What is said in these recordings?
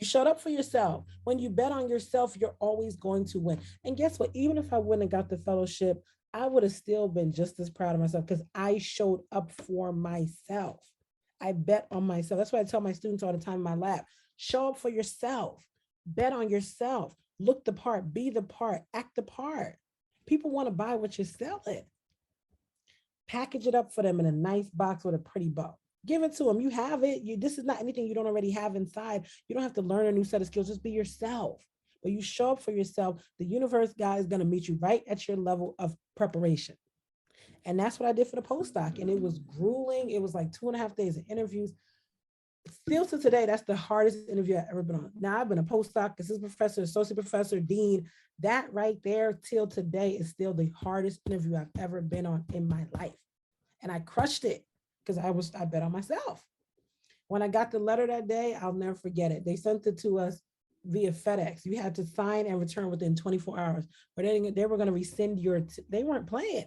You showed up for yourself. When you bet on yourself, you're always going to win. And guess what? Even if I wouldn't have got the fellowship, I would have still been just as proud of myself because I showed up for myself. I bet on myself. That's why I tell my students all the time in my lab, show up for yourself, bet on yourself, look the part, be the part, act the part. People want to buy what you're selling. Package it up for them in a nice box with a pretty bow. Give it to them. You have it. This is not anything you don't already have inside. You don't have to learn a new set of skills. Just be yourself. But you show up for yourself. The universe guy is going to meet you right at your level of preparation. And that's what I did for the postdoc. And it was grueling. It was like 2.5 days of interviews. Still to today, that's the hardest interview I've ever been on. Now, I've been a postdoc, assistant professor, associate professor, dean. That right there till today is still the hardest interview I've ever been on in my life. And I crushed it because I bet on myself. When I got the letter that day, I'll never forget it. They sent it to us via FedEx. You had to sign and return within 24 hours. But they were going to rescind they weren't playing.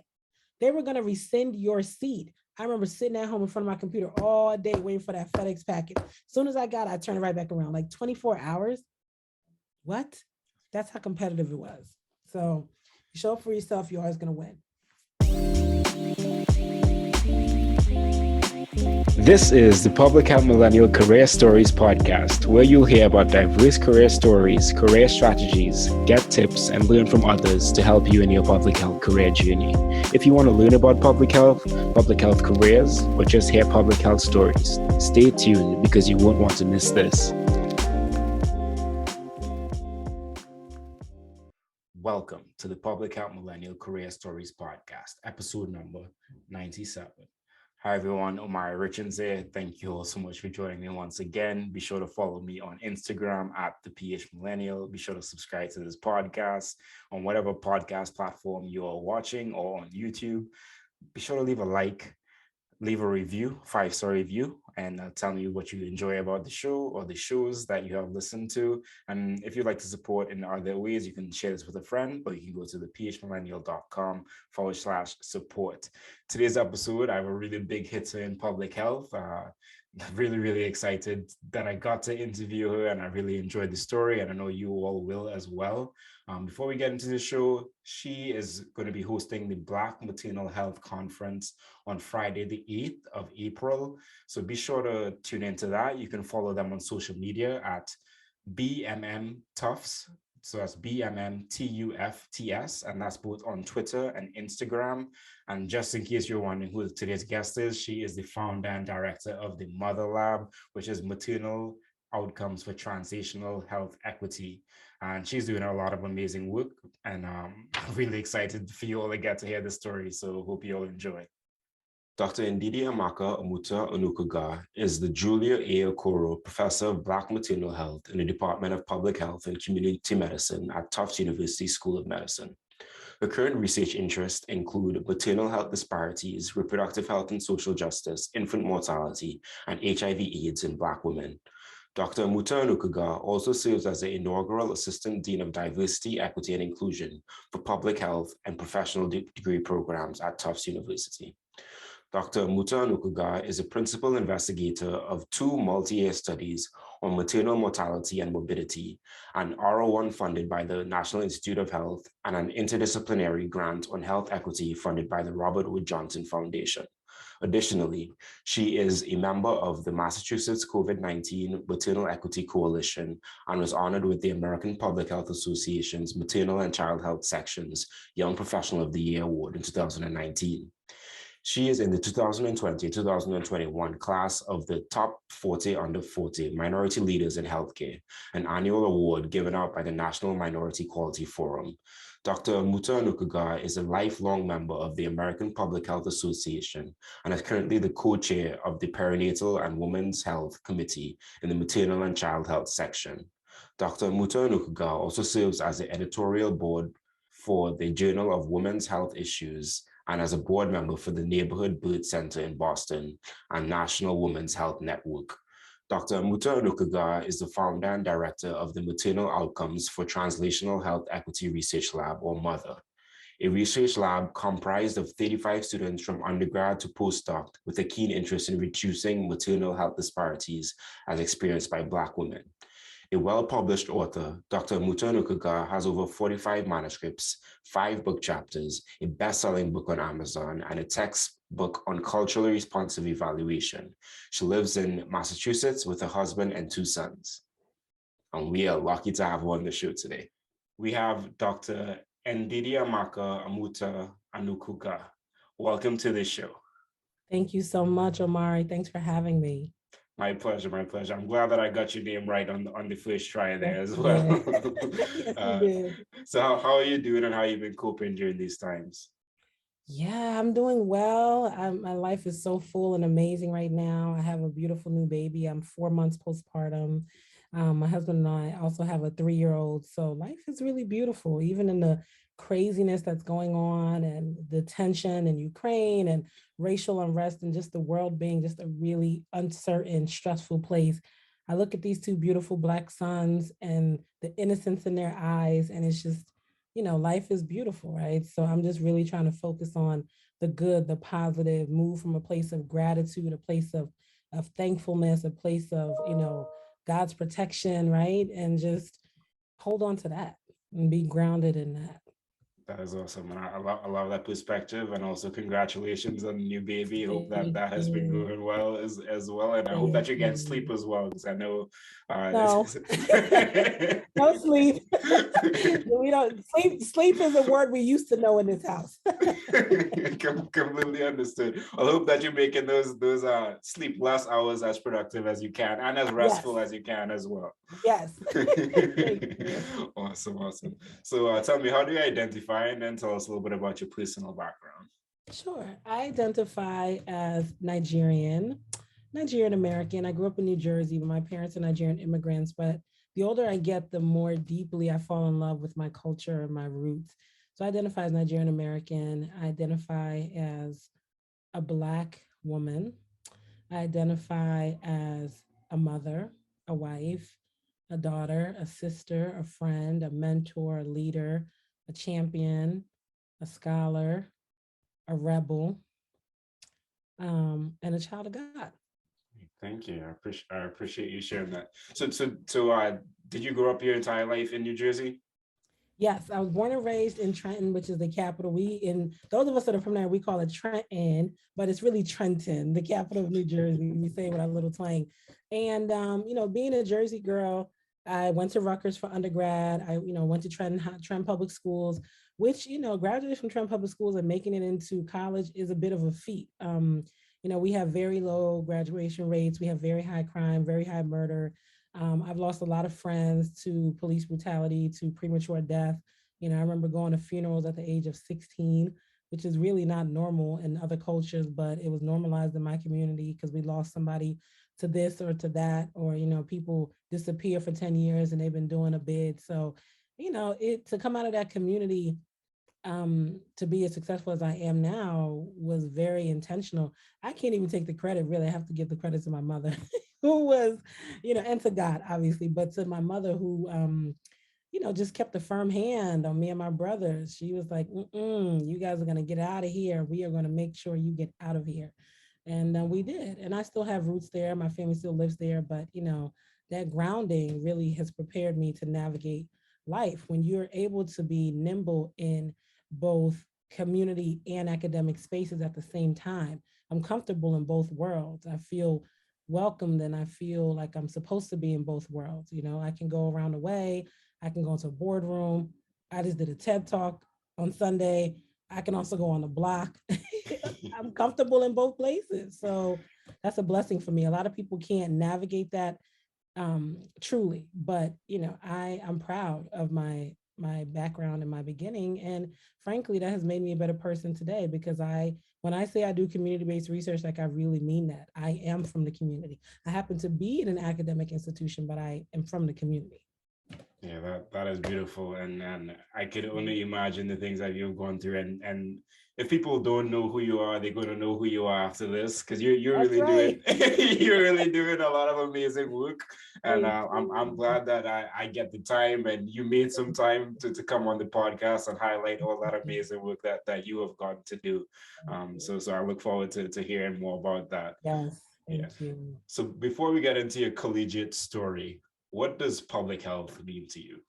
They were going to rescind your seat. I remember sitting at home in front of my computer all day waiting for that FedEx packet. As soon as I got it, I turned it right back around. Like 24 hours? What? That's how competitive it was. So you show up for yourself, you're always going to win. This is the Public Health Millennial Career Stories podcast, where you'll hear about diverse career stories, career strategies, get tips, and learn from others to help you in your public health career journey. If you want to learn about public health careers, or just hear public health stories, stay tuned because you won't want to miss this. Welcome to the Public Health Millennial Career Stories podcast, episode number 97. Hi everyone, Omar Richards here. Thank you all so much for joining me once again. Be sure to follow me on Instagram at the PH Millennial. Be sure to subscribe to this podcast on whatever podcast platform you are watching or on YouTube. Be sure to leave a like, leave a review, 5-star review, and tell me what you enjoy about the show or the shows that you have listened to. And if you'd like to support in other ways, you can share this with a friend, or you can go to thephmillennial.com/support. Today's episode, I have a really big hitter in public health. Really excited that I got to interview her, and I really enjoyed the story, and I know you all will as well. Before we get into the show, she is going to be hosting the Black Maternal Health Conference on Friday, the 8th of April. So be sure to tune into that. You can follow them on social media at BMM Tufts. So that's BMMTUFTS, and that's both on Twitter and Instagram. And just in case you're wondering who today's guest is, she is the founder and director of the Mother Lab, which is Maternal Outcomes for Translational Health Equity. And she's doing a lot of amazing work, and I'm really excited for you all to get to hear the story. So hope you all enjoy. Dr. Ndidiamaka Amutah-Onukagha is the Julia A. Okoro Professor of Black Maternal Health in the Department of Public Health and Community Medicine at Tufts University School of Medicine. Her current research interests include maternal health disparities, reproductive health and social justice, infant mortality, and HIV/AIDS in Black women. Dr. Amutah-Onukagha also serves as the inaugural Assistant Dean of Diversity, Equity, and Inclusion for Public Health and Professional Degree Programs at Tufts University. Dr. Amutah-Onukagha is a principal investigator of 2 multi-year studies on maternal mortality and morbidity, an R01 funded by the National Institute of Health, and an interdisciplinary grant on health equity funded by the Robert Wood Johnson Foundation. Additionally, she is a member of the Massachusetts COVID-19 Maternal Equity Coalition and was honored with the American Public Health Association's Maternal and Child Health Section's Young Professional of the Year Award in 2019. She is in the 2020-2021 class of the Top 40 Under 40 Minority Leaders in Healthcare, an annual award given out by the National Minority Quality Forum. Dr. Amutah-Onukagha is a lifelong member of the American Public Health Association and is currently the co-chair of the Perinatal and Women's Health Committee in the Maternal and Child Health section. Dr. Amutah-Onukagha also serves as the editorial board for the Journal of Women's Health Issues and as a board member for the Neighborhood Birth Center in Boston and National Women's Health Network. Dr. Amutah-Onukagha is the founder and director of the Maternal Outcomes for Translational Health Equity Research Lab, or MOTHER, a research lab comprised of 35 students from undergrad to postdoc with a keen interest in reducing maternal health disparities as experienced by Black women. A well-published author, Dr. Amutah-Onukagha has over 45 manuscripts, 5 book chapters, a best-selling book on Amazon, and a textbook on culturally responsive evaluation. She lives in Massachusetts with a husband and 2 sons. And we are lucky to have her on the show today. We have Dr. Ndidiamaka Amutah-Onukagha. Welcome to the show. Thank you so much, Omari. Thanks for having me. My pleasure, my pleasure. I'm glad that I got your name right on the first try there as well. Yes, you did. So how are you doing and how have you been coping during these times? Yeah, I'm doing well. My life is so full and amazing right now. I have a beautiful new baby. I'm 4 months postpartum. My husband and I also have a 3-year-old. So life is really beautiful, even in the craziness that's going on and the tension in Ukraine and racial unrest and just the world being just a really uncertain, stressful place. I look at these 2 beautiful Black sons and the innocence in their eyes, and it's just, life is beautiful, right? So I'm just really trying to focus on the good, the positive, move from a place of gratitude, a place of thankfulness, a place of, God's protection, right? And just hold on to that and be grounded in that. That is awesome. And I love that perspective. And also congratulations on the new baby. Hope that Thank that has been you. going well as well. And I hope that you get sleep as well, because I know No. No sleep. We don't sleep is a word we used to know in this house. Completely understood. I hope that you're making those sleepless hours as productive as you can and as restful as you can as well. Yes. Awesome. So tell me, how do you identify, and then tell us a little bit about your personal background? Sure. I identify as Nigerian American. I grew up in New Jersey, but my parents are Nigerian immigrants. But the older I get, the more deeply I fall in love with my culture and my roots. So I identify as Nigerian American. I identify as a Black woman. I identify as a mother, a wife, a daughter, a sister, a friend, a mentor, a leader, a champion, a scholar, a rebel, and a child of God. Thank you. I appreciate you sharing that. So did you grow up your entire life in New Jersey? Yes, I was born and raised in Trenton, which is the capital. Those of us that are from there, we call it Trenton, but it's really Trenton, the capital of New Jersey. We say with our little twang. And being a Jersey girl, I went to Rutgers for undergrad. I went to Trenton Public Schools, which graduating from Trenton Public Schools and making it into college is a bit of a feat. We have very low graduation rates. We have very high crime, very high murder. I've lost a lot of friends to police brutality, to premature death. I remember going to funerals at the age of 16, which is really not normal in other cultures, but it was normalized in my community because we lost somebody to this or to that, or, people disappear for 10 years and they've been doing a bid. So, to come out of that community, to be as successful as I am now was very intentional. I can't even take the credit, really. I have to give the credit to my mother, who was, and to God, obviously, but to my mother who, just kept a firm hand on me and my brothers. She was like, you guys are going to get out of here. We are going to make sure you get out of here. And we did. And I still have roots there. My family still lives there. But, that grounding really has prepared me to navigate life. When you're able to be nimble in both community and academic spaces at the same time, I'm comfortable in both worlds. I feel welcomed and I feel like I'm supposed to be in both worlds. I can go around the way, I can go into a boardroom. I just did a TED talk on Sunday. I can also go on the block. I'm comfortable in both places. So that's a blessing for me. A lot of people can't navigate that truly, but I'm proud of my background and my beginning. And frankly, that has made me a better person today, because when I say I do community-based research, like I really mean that. I am from the community. I happen to be in an academic institution, but I am from the community. Yeah, that is beautiful. And I could only imagine the things that you've gone through. And if people don't know who you are, they're going to know who you are after this, because you're really doing you're really doing a lot of amazing work. And I'm glad that I get the time, and you made some time to come on the podcast and highlight all that amazing work that you have got to do. So I look forward to hearing more about that. Yes, thank you. So before we get into your collegiate story, what does public health mean to you?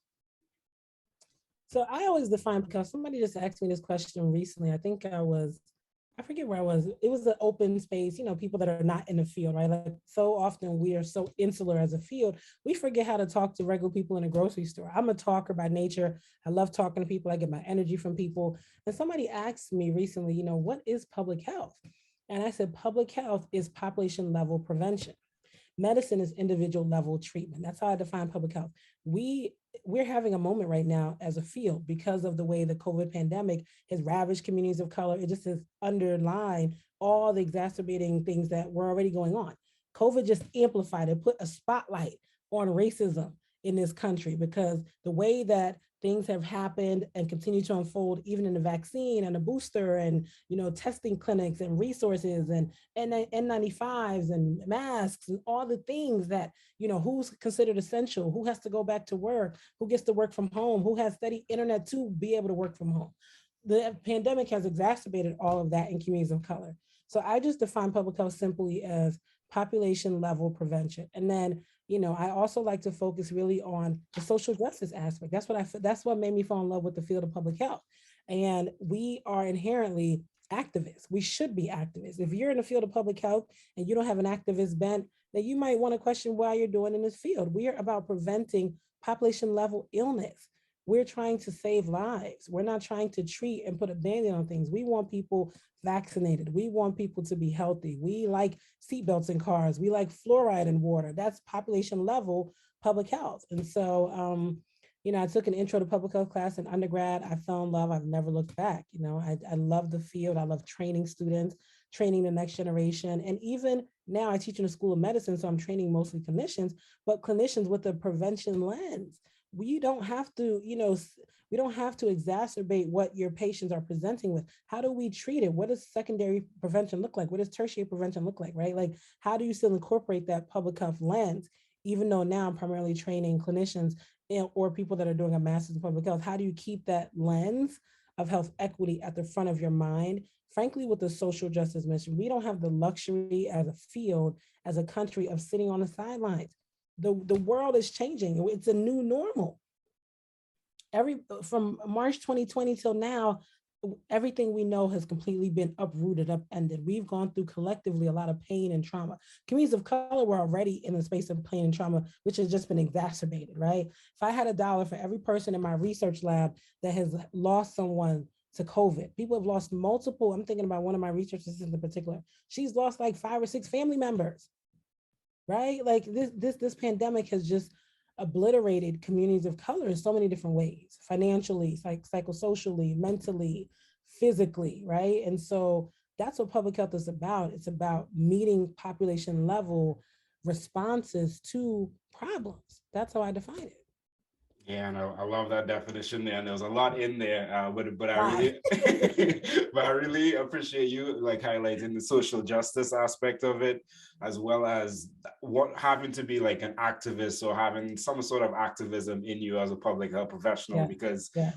So I always define, because somebody just asked me this question recently. I forget where I was. It was an open space, people that are not in the field, right? Like so often we are so insular as a field, we forget how to talk to regular people in a grocery store. I'm a talker by nature. I love talking to people. I get my energy from people. And somebody asked me recently, what is public health? And I said, public health is population level prevention. Medicine is individual level treatment. That's how I define public health. We're having a moment right now as a field because of the way the COVID pandemic has ravaged communities of color. It just has underlined all the exacerbating things that were already going on. COVID just amplified it, put a spotlight on racism in this country, because the way that things have happened and continue to unfold, even in the vaccine and the booster and testing clinics and resources and N95s and masks and all the things that who's considered essential, who has to go back to work, who gets to work from home, who has steady internet to be able to work from home. The pandemic has exacerbated all of that in communities of color. So I just define public health simply as population level prevention. And then I also like to focus really on the social justice aspect. That's what made me fall in love with the field of public health. And we are inherently activists. We should be activists. If you're in the field of public health and you don't have an activist bent, then you might want to question why you're doing in this field. We are about preventing population level illness. We're trying to save lives. We're not trying to treat and put a band-aid on things. We want people vaccinated. We want people to be healthy. We like seatbelts in cars. We like fluoride in water. That's population level public health. And so, I took an intro to public health class in undergrad. I fell in love. I've never looked back. I love the field. I love training students, training the next generation. And even now I teach in a school of medicine, so I'm training mostly clinicians, but clinicians with a prevention lens. We don't have to, we don't have to exacerbate what your patients are presenting with. How do we treat it? What does secondary prevention look like? What does tertiary prevention look like, right? Like, how do you still incorporate that public health lens, even though now I'm primarily training clinicians or people that are doing a master's in public health? How do you keep that lens of health equity at the front of your mind? Frankly, with the social justice mission, we don't have the luxury as a field, as a country, of sitting on the sidelines. The world is changing. It's a new normal. From March 2020 till now, everything we know has completely been uprooted, upended. We've gone through collectively a lot of pain and trauma. Communities of color were already in the space of pain and trauma, which has just been exacerbated, right? If I had $1 for every person in my research lab that has lost someone to COVID, people have lost multiple. I'm thinking about one of my research assistants in particular. She's lost like 5 or 6 family members, right? Like this pandemic has just obliterated communities of color in so many different ways, financially, psychosocially, mentally, physically, right? And so that's what public health is about. It's about meeting population level responses to problems. That's how I define it. Yeah, and I love that definition there. And there's a lot in there, but I Why? really, but I really appreciate you like highlighting the social justice aspect of it, as well as what having to be like an activist or having some sort of activism in you as a public health professional, Yeah, because yeah,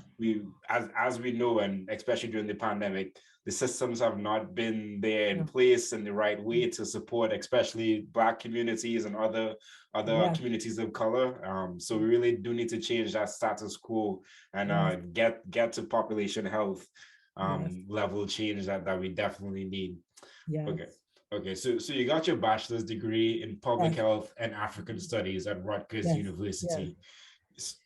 as we know, and especially during the pandemic, the systems have not been there in yeah, place in the right way to support, especially Black communities and other yeah, communities of color. So we really do need to change that status quo yes, and get to population health yes, level change that we definitely need. yes, Okay. Okay, so you got your bachelor's degree in public yes, health and African studies at Rutgers yes, yes. University.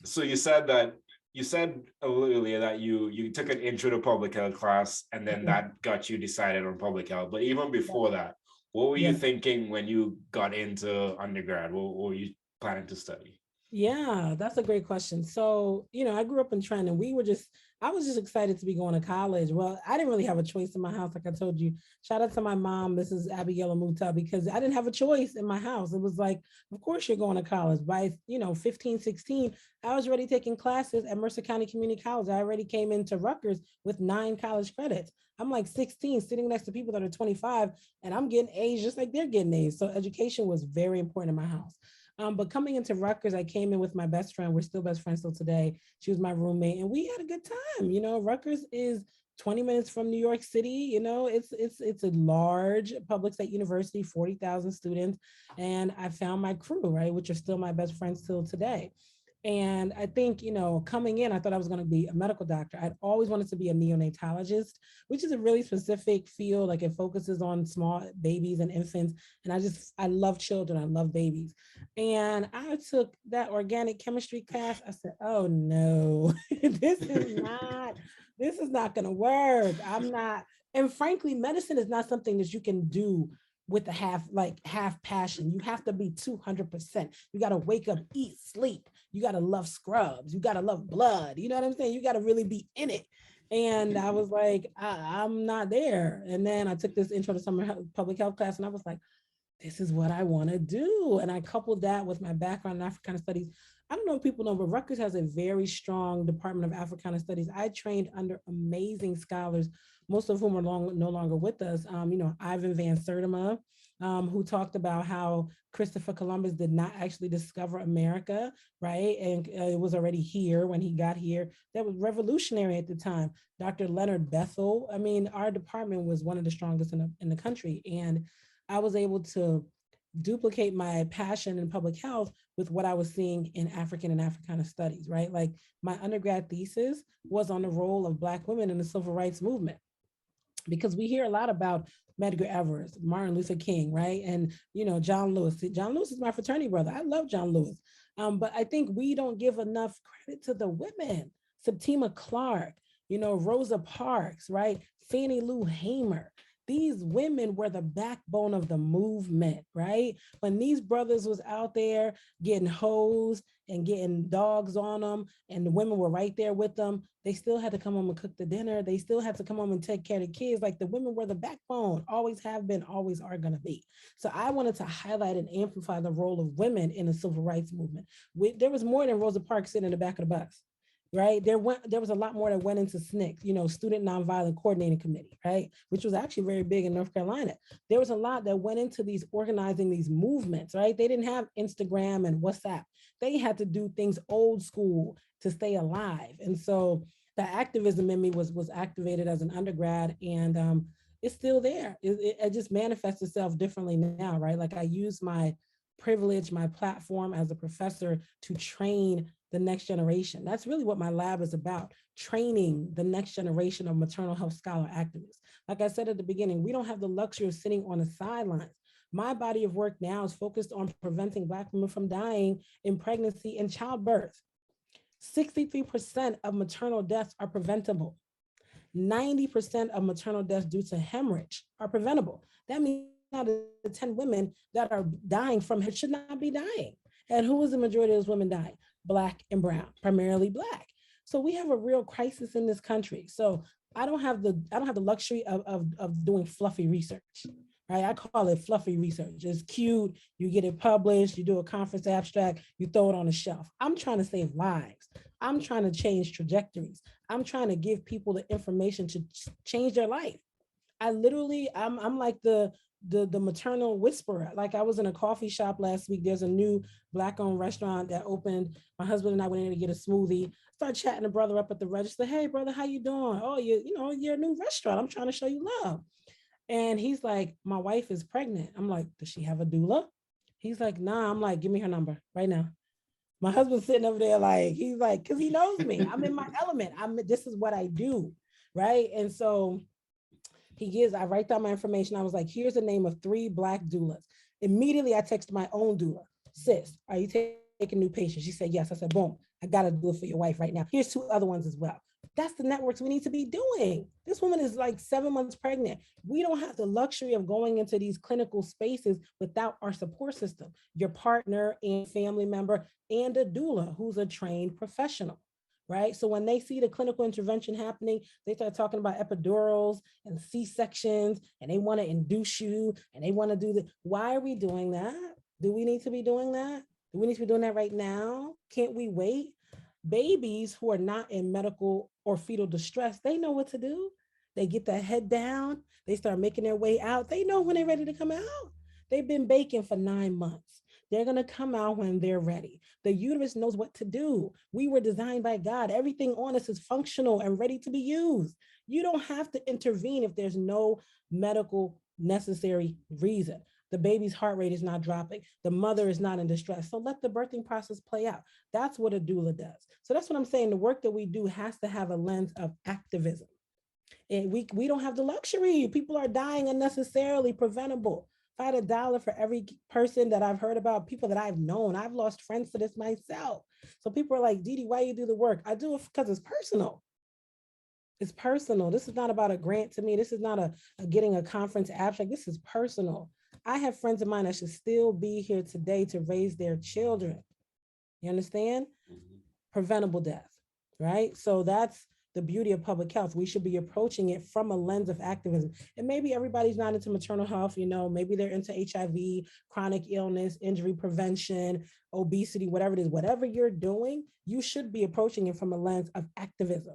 So you said a little earlier that you took an intro to public health class, and then Mhm. that got you decided on public health. But even before that, what were you Yeah. thinking when you got into undergrad? What were you planning to study? Yeah, that's a great question. So, I grew up in Trenton. I was just excited to be going to college. Well, I didn't really have a choice in my house, like I told you. Shout out to my mom, Mrs. Abigail Amutah, because I didn't have a choice in my house. It was like, of course you're going to college. By, 15, 16, I was already taking classes at Mercer County Community College. I already came into Rutgers with 9 college credits. I'm like 16, sitting next to people that are 25, and I'm getting A's just like they're getting A's. So education was very important in my house. But coming into Rutgers, I came in with my best friend. We're still best friends till today. She was my roommate, and we had a good time. Rutgers is 20 minutes from New York City. It's a large public state university, 40,000 students. And I found my crew, right, which are still my best friends till today. And I think, coming in, I thought I was going to be a medical doctor. I'd always wanted to be a neonatologist, which is a really specific field. Like it focuses on small babies and infants. And I love children. I love babies. And I took that organic chemistry class. I said, oh no, this is not going to work. I'm not. And frankly, medicine is not something that you can do with a half passion. You have to be 200%. You got to wake up, eat, sleep. You got to love scrubs. You got to love blood. You know what I'm saying? You got to really be in it. And I was like, I'm not there. And then I took this intro to summer public health class, and I was like, this is what I want to do. And I coupled that with my background in Africana studies. I don't know if people know, but Rutgers has a very strong Department of Africana Studies. I trained under amazing scholars, most of whom are no longer with us. Ivan Van Sertima, who talked about how Christopher Columbus did not actually discover America, right? And it was already here when he got here. That was revolutionary at the time. Dr. Leonard Bethel. I mean, our department was one of the strongest in the country. And I was able to duplicate my passion in public health with what I was seeing in African and Africana studies, right? Like my undergrad thesis was on the role of Black women in the civil rights movement, because we hear a lot about Medgar Evers, Martin Luther King, right? And, John Lewis. John Lewis is my fraternity brother. I love John Lewis. But I think we don't give enough credit to the women. Septima Clark, Rosa Parks, right? Fannie Lou Hamer. These women were the backbone of the movement, right? When these brothers was out there getting hosed and getting dogs on them, and the women were right there with them, they still had to come home and cook the dinner. They still had to come home and take care of the kids. Like the women were the backbone, always have been, always are going to be. So I wanted to highlight and amplify the role of women in the civil rights movement. There was more than Rosa Parks sitting in the back of the bus, right? There was a lot more that went into SNCC, Student Nonviolent Coordinating Committee, right? Which was actually very big in North Carolina. There was a lot that went into these organizing these movements, right? They didn't have Instagram and WhatsApp. They had to do things old school to stay alive. And so the activism in me was activated as an undergrad, and it's still there. It just manifests itself differently now, right? Like I use my privilege, my platform as a professor to train the next generation. That's really what my lab is about, training the next generation of maternal health scholar activists. Like I said at the beginning, we don't have the luxury of sitting on the sidelines. My body of work now is focused on preventing Black women from dying in pregnancy and childbirth. 63% of maternal deaths are preventable. 90% of maternal deaths due to hemorrhage are preventable. That means out of the 10 women that are dying from it should not be dying. And who is the majority of those women dying? Black and brown, primarily Black. So we have a real crisis in this country. So I don't have the luxury of doing fluffy research, right? I call it fluffy research. It's cute, you get it published, you do a conference abstract, you throw it on the shelf. I'm trying to save lives. I'm trying to change trajectories. I'm trying to give people the information to change their life. I'm like the maternal whisperer. Like I was in a coffee shop last week. There's a new Black-owned restaurant that opened. My husband and I went in to get a smoothie. Started chatting the brother up at the register. Hey, brother, how you doing? Oh, you're a new restaurant. I'm trying to show you love. And he's like, my wife is pregnant. I'm like, does she have a doula? He's like, nah. I'm like, give me her number right now. My husband's sitting over there like, he's like, because he knows me. I'm in my element. This is what I do, right? And so I write down my information. I was like, here's the name of 3 Black doulas. Immediately, I texted my own doula. Sis, are you taking new patients? She said, yes. I said, boom, I got to do it for your wife right now. Here's 2 other ones as well. That's the networks we need to be doing. This woman is like 7 months pregnant. We don't have the luxury of going into these clinical spaces without our support system, your partner and family member, and a doula who's a trained professional, right? So when they see the clinical intervention happening, they start talking about epidurals and C-sections, and they want to induce you, and they want to do the. Why are we doing that? Do we need to be doing that? Do we need to be doing that right now? Can't we wait? Babies who are not in medical or fetal distress, they know what to do. They get their head down. They start making their way out. They know when they're ready to come out. They've been baking for 9 months. They're going to come out when they're ready. The uterus knows what to do. We were designed by God. Everything on us is functional and ready to be used. You don't have to intervene if there's no medical necessary reason. The baby's heart rate is not dropping. The mother is not in distress. So let the birthing process play out. That's what a doula does. So that's what I'm saying. The work that we do has to have a lens of activism. And we don't have the luxury. People are dying unnecessarily, preventable. If I had $1 for every person that I've heard about, people that I've known, I've lost friends to this myself. So people are like, Didi, why you do the work? I do it because it's personal. It's personal. This is not about a grant to me. This is not a getting a conference abstract. This is personal. I have friends of mine that should still be here today to raise their children. You understand? Mm-hmm. Preventable death, right? So that's the beauty of public health. We should be approaching it from a lens of activism. And maybe everybody's not into maternal health, maybe they're into HIV, chronic illness, injury prevention, obesity, whatever it is, whatever you're doing, you should be approaching it from a lens of activism.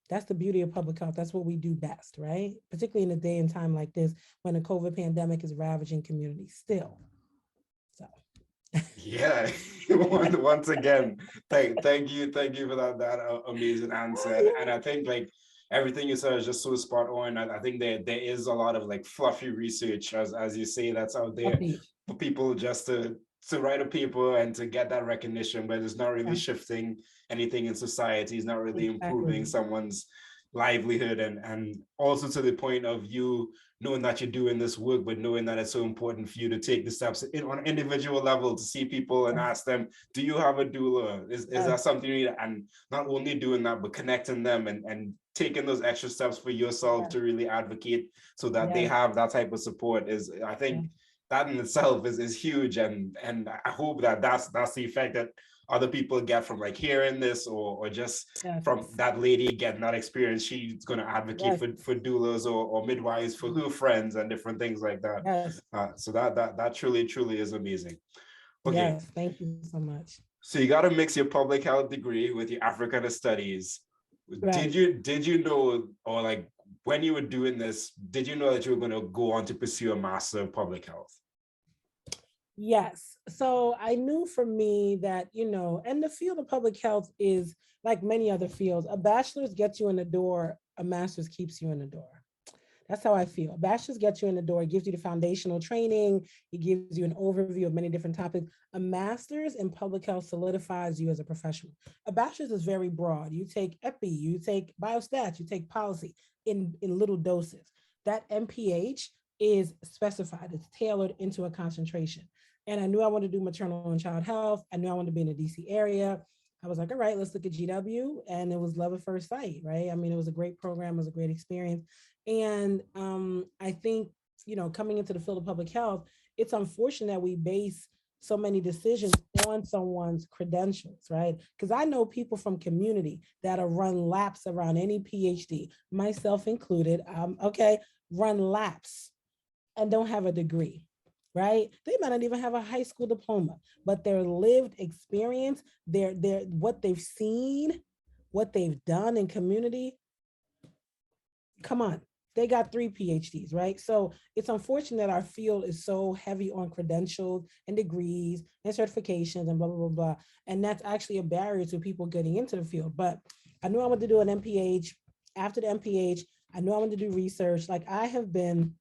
That's the beauty of public health. That's what we do best, right? Particularly in a day and time like this, when the COVID pandemic is ravaging communities still. So. Yeah, once again, thank you for that amazing answer. And I think like everything you said is just so spot on. I think there is a lot of like fluffy research, as you say, that's out there for people just to write a paper and to get that recognition, but it's not really shifting anything in society. It's not really improving someone's livelihood, and also to the point of you knowing that you're doing this work, but knowing that it's so important for you to take the steps on an individual level to see people and ask them, do you have a doula? Is that something you need? And not only doing that, but connecting them and taking those extra steps for yourself to really advocate so that they have that type of support is, I think, that in itself is huge. And I hope that that's the effect that other people get from like hearing this, or just from that lady getting that experience. She's going to advocate for doulas or midwives for her friends and different things like that. So that truly is amazing. Okay. Yes, thank you so much. So you got to mix your public health degree with your Africana studies. Did you know, or like when you were doing this, did you know that you were going to go on to pursue a Master of Public Health? Yes. So I knew for me that, and the field of public health is like many other fields. A bachelor's gets you in the door, a master's keeps you in the door. That's how I feel. A bachelor's gets you in the door, it gives you the foundational training, it gives you an overview of many different topics. A master's in public health solidifies you as a professional. A bachelor's is very broad. You take epi, you take biostats, you take policy in little doses. That MPH is specified, it's tailored into a concentration. And I knew I wanted to do maternal and child health. I knew I wanted to be in the DC area. I was like, all right, let's look at GW. And it was love at first sight, right? I mean, it was a great program, it was a great experience. And I think, coming into the field of public health, it's unfortunate that we base so many decisions on someone's credentials, right? Because I know people from community that are run laps around any PhD, myself included, run laps and don't have a degree. Right? They might not even have a high school diploma, but their lived experience, their what they've seen, what they've done in community, come on, they got 3 PhDs, right? So it's unfortunate that our field is so heavy on credentials and degrees and certifications and blah, blah, blah, blah. And that's actually a barrier to people getting into the field. But I knew I wanted to do an MPH. After the MPH, I knew I wanted to do research. Like I'm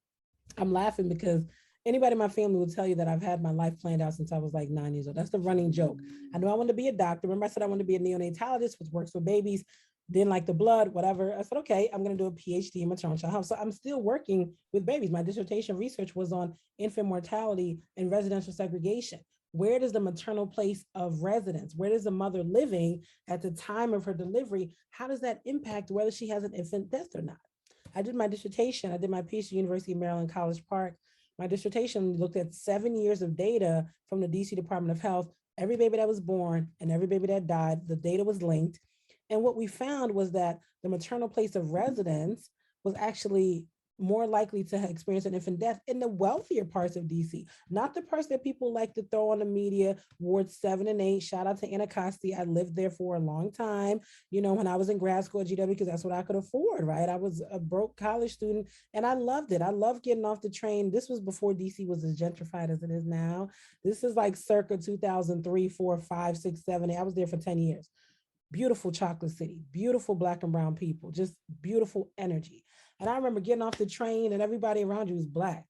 laughing because anybody in my family will tell you that I've had my life planned out since I was like 9 years old. That's the running joke. I knew I wanted to be a doctor. Remember I said I wanted to be a neonatologist, which works with babies, didn't like the blood, whatever. I said, okay, I'm going to do a PhD in maternal child health. So I'm still working with babies. My dissertation research was on infant mortality and residential segregation. Where does the maternal place of residence, where does the mother living at the time of her delivery, how does that impact whether she has an infant death or not? I did my dissertation. I did my PhD at University of Maryland, College Park. My dissertation looked at 7 years of data from the DC Department of Health. Every baby that was born and every baby that died, the data was linked. And what we found was that the maternal place of residence was actually more likely to experience an infant death in the wealthier parts of DC, not the parts that people like to throw on the media, wards 7 and 8. Shout out to Anacostia. I lived there for a long time, when I was in grad school at GW, because that's what I could afford, right? I was a broke college student and I loved it. I loved getting off the train. This was before DC was as gentrified as it is now. This is like circa 2003, 4, 5, 6, 7, 8. I was there for 10 years. Beautiful chocolate city, beautiful Black and brown people, just beautiful energy. And I remember getting off the train and everybody around you was Black.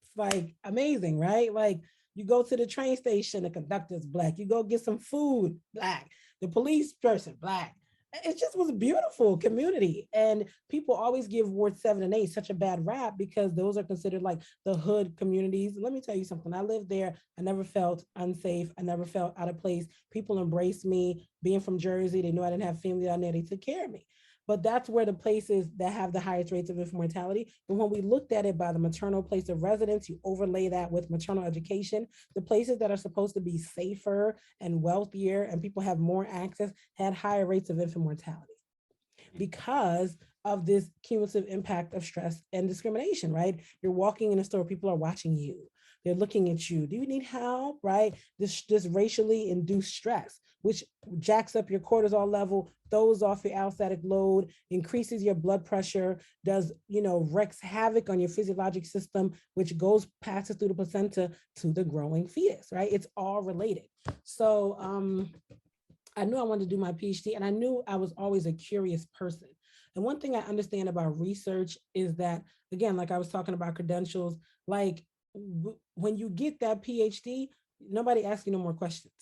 It's like amazing, right? Like you go to the train station, the conductor's Black. You go get some food, Black. The police person, Black. It just was a beautiful community. And people always give Ward 7 and 8 such a bad rap because those are considered like the hood communities. Let me tell you something. I lived there. I never felt unsafe. I never felt out of place. People embraced me. Being from Jersey, they knew I didn't have family down there. They took care of me. But that's where the places that have the highest rates of infant mortality. But when we looked at it by the maternal place of residence, you overlay that with maternal education, the places that are supposed to be safer and wealthier and people have more access had higher rates of infant mortality because of this cumulative impact of stress and discrimination, right? You're walking in a store, people are watching you. They're looking at you. Do you need help, right? This racially induced stress, which jacks up your cortisol level, throws off your allostatic load, increases your blood pressure, wreaks havoc on your physiologic system, which passes through the placenta to the growing fetus, right? It's all related. So I knew I wanted to do my PhD and I knew I was always a curious person. And one thing I understand about research is that, again, like I was talking about credentials, like when you get that PhD, nobody asks you no more questions.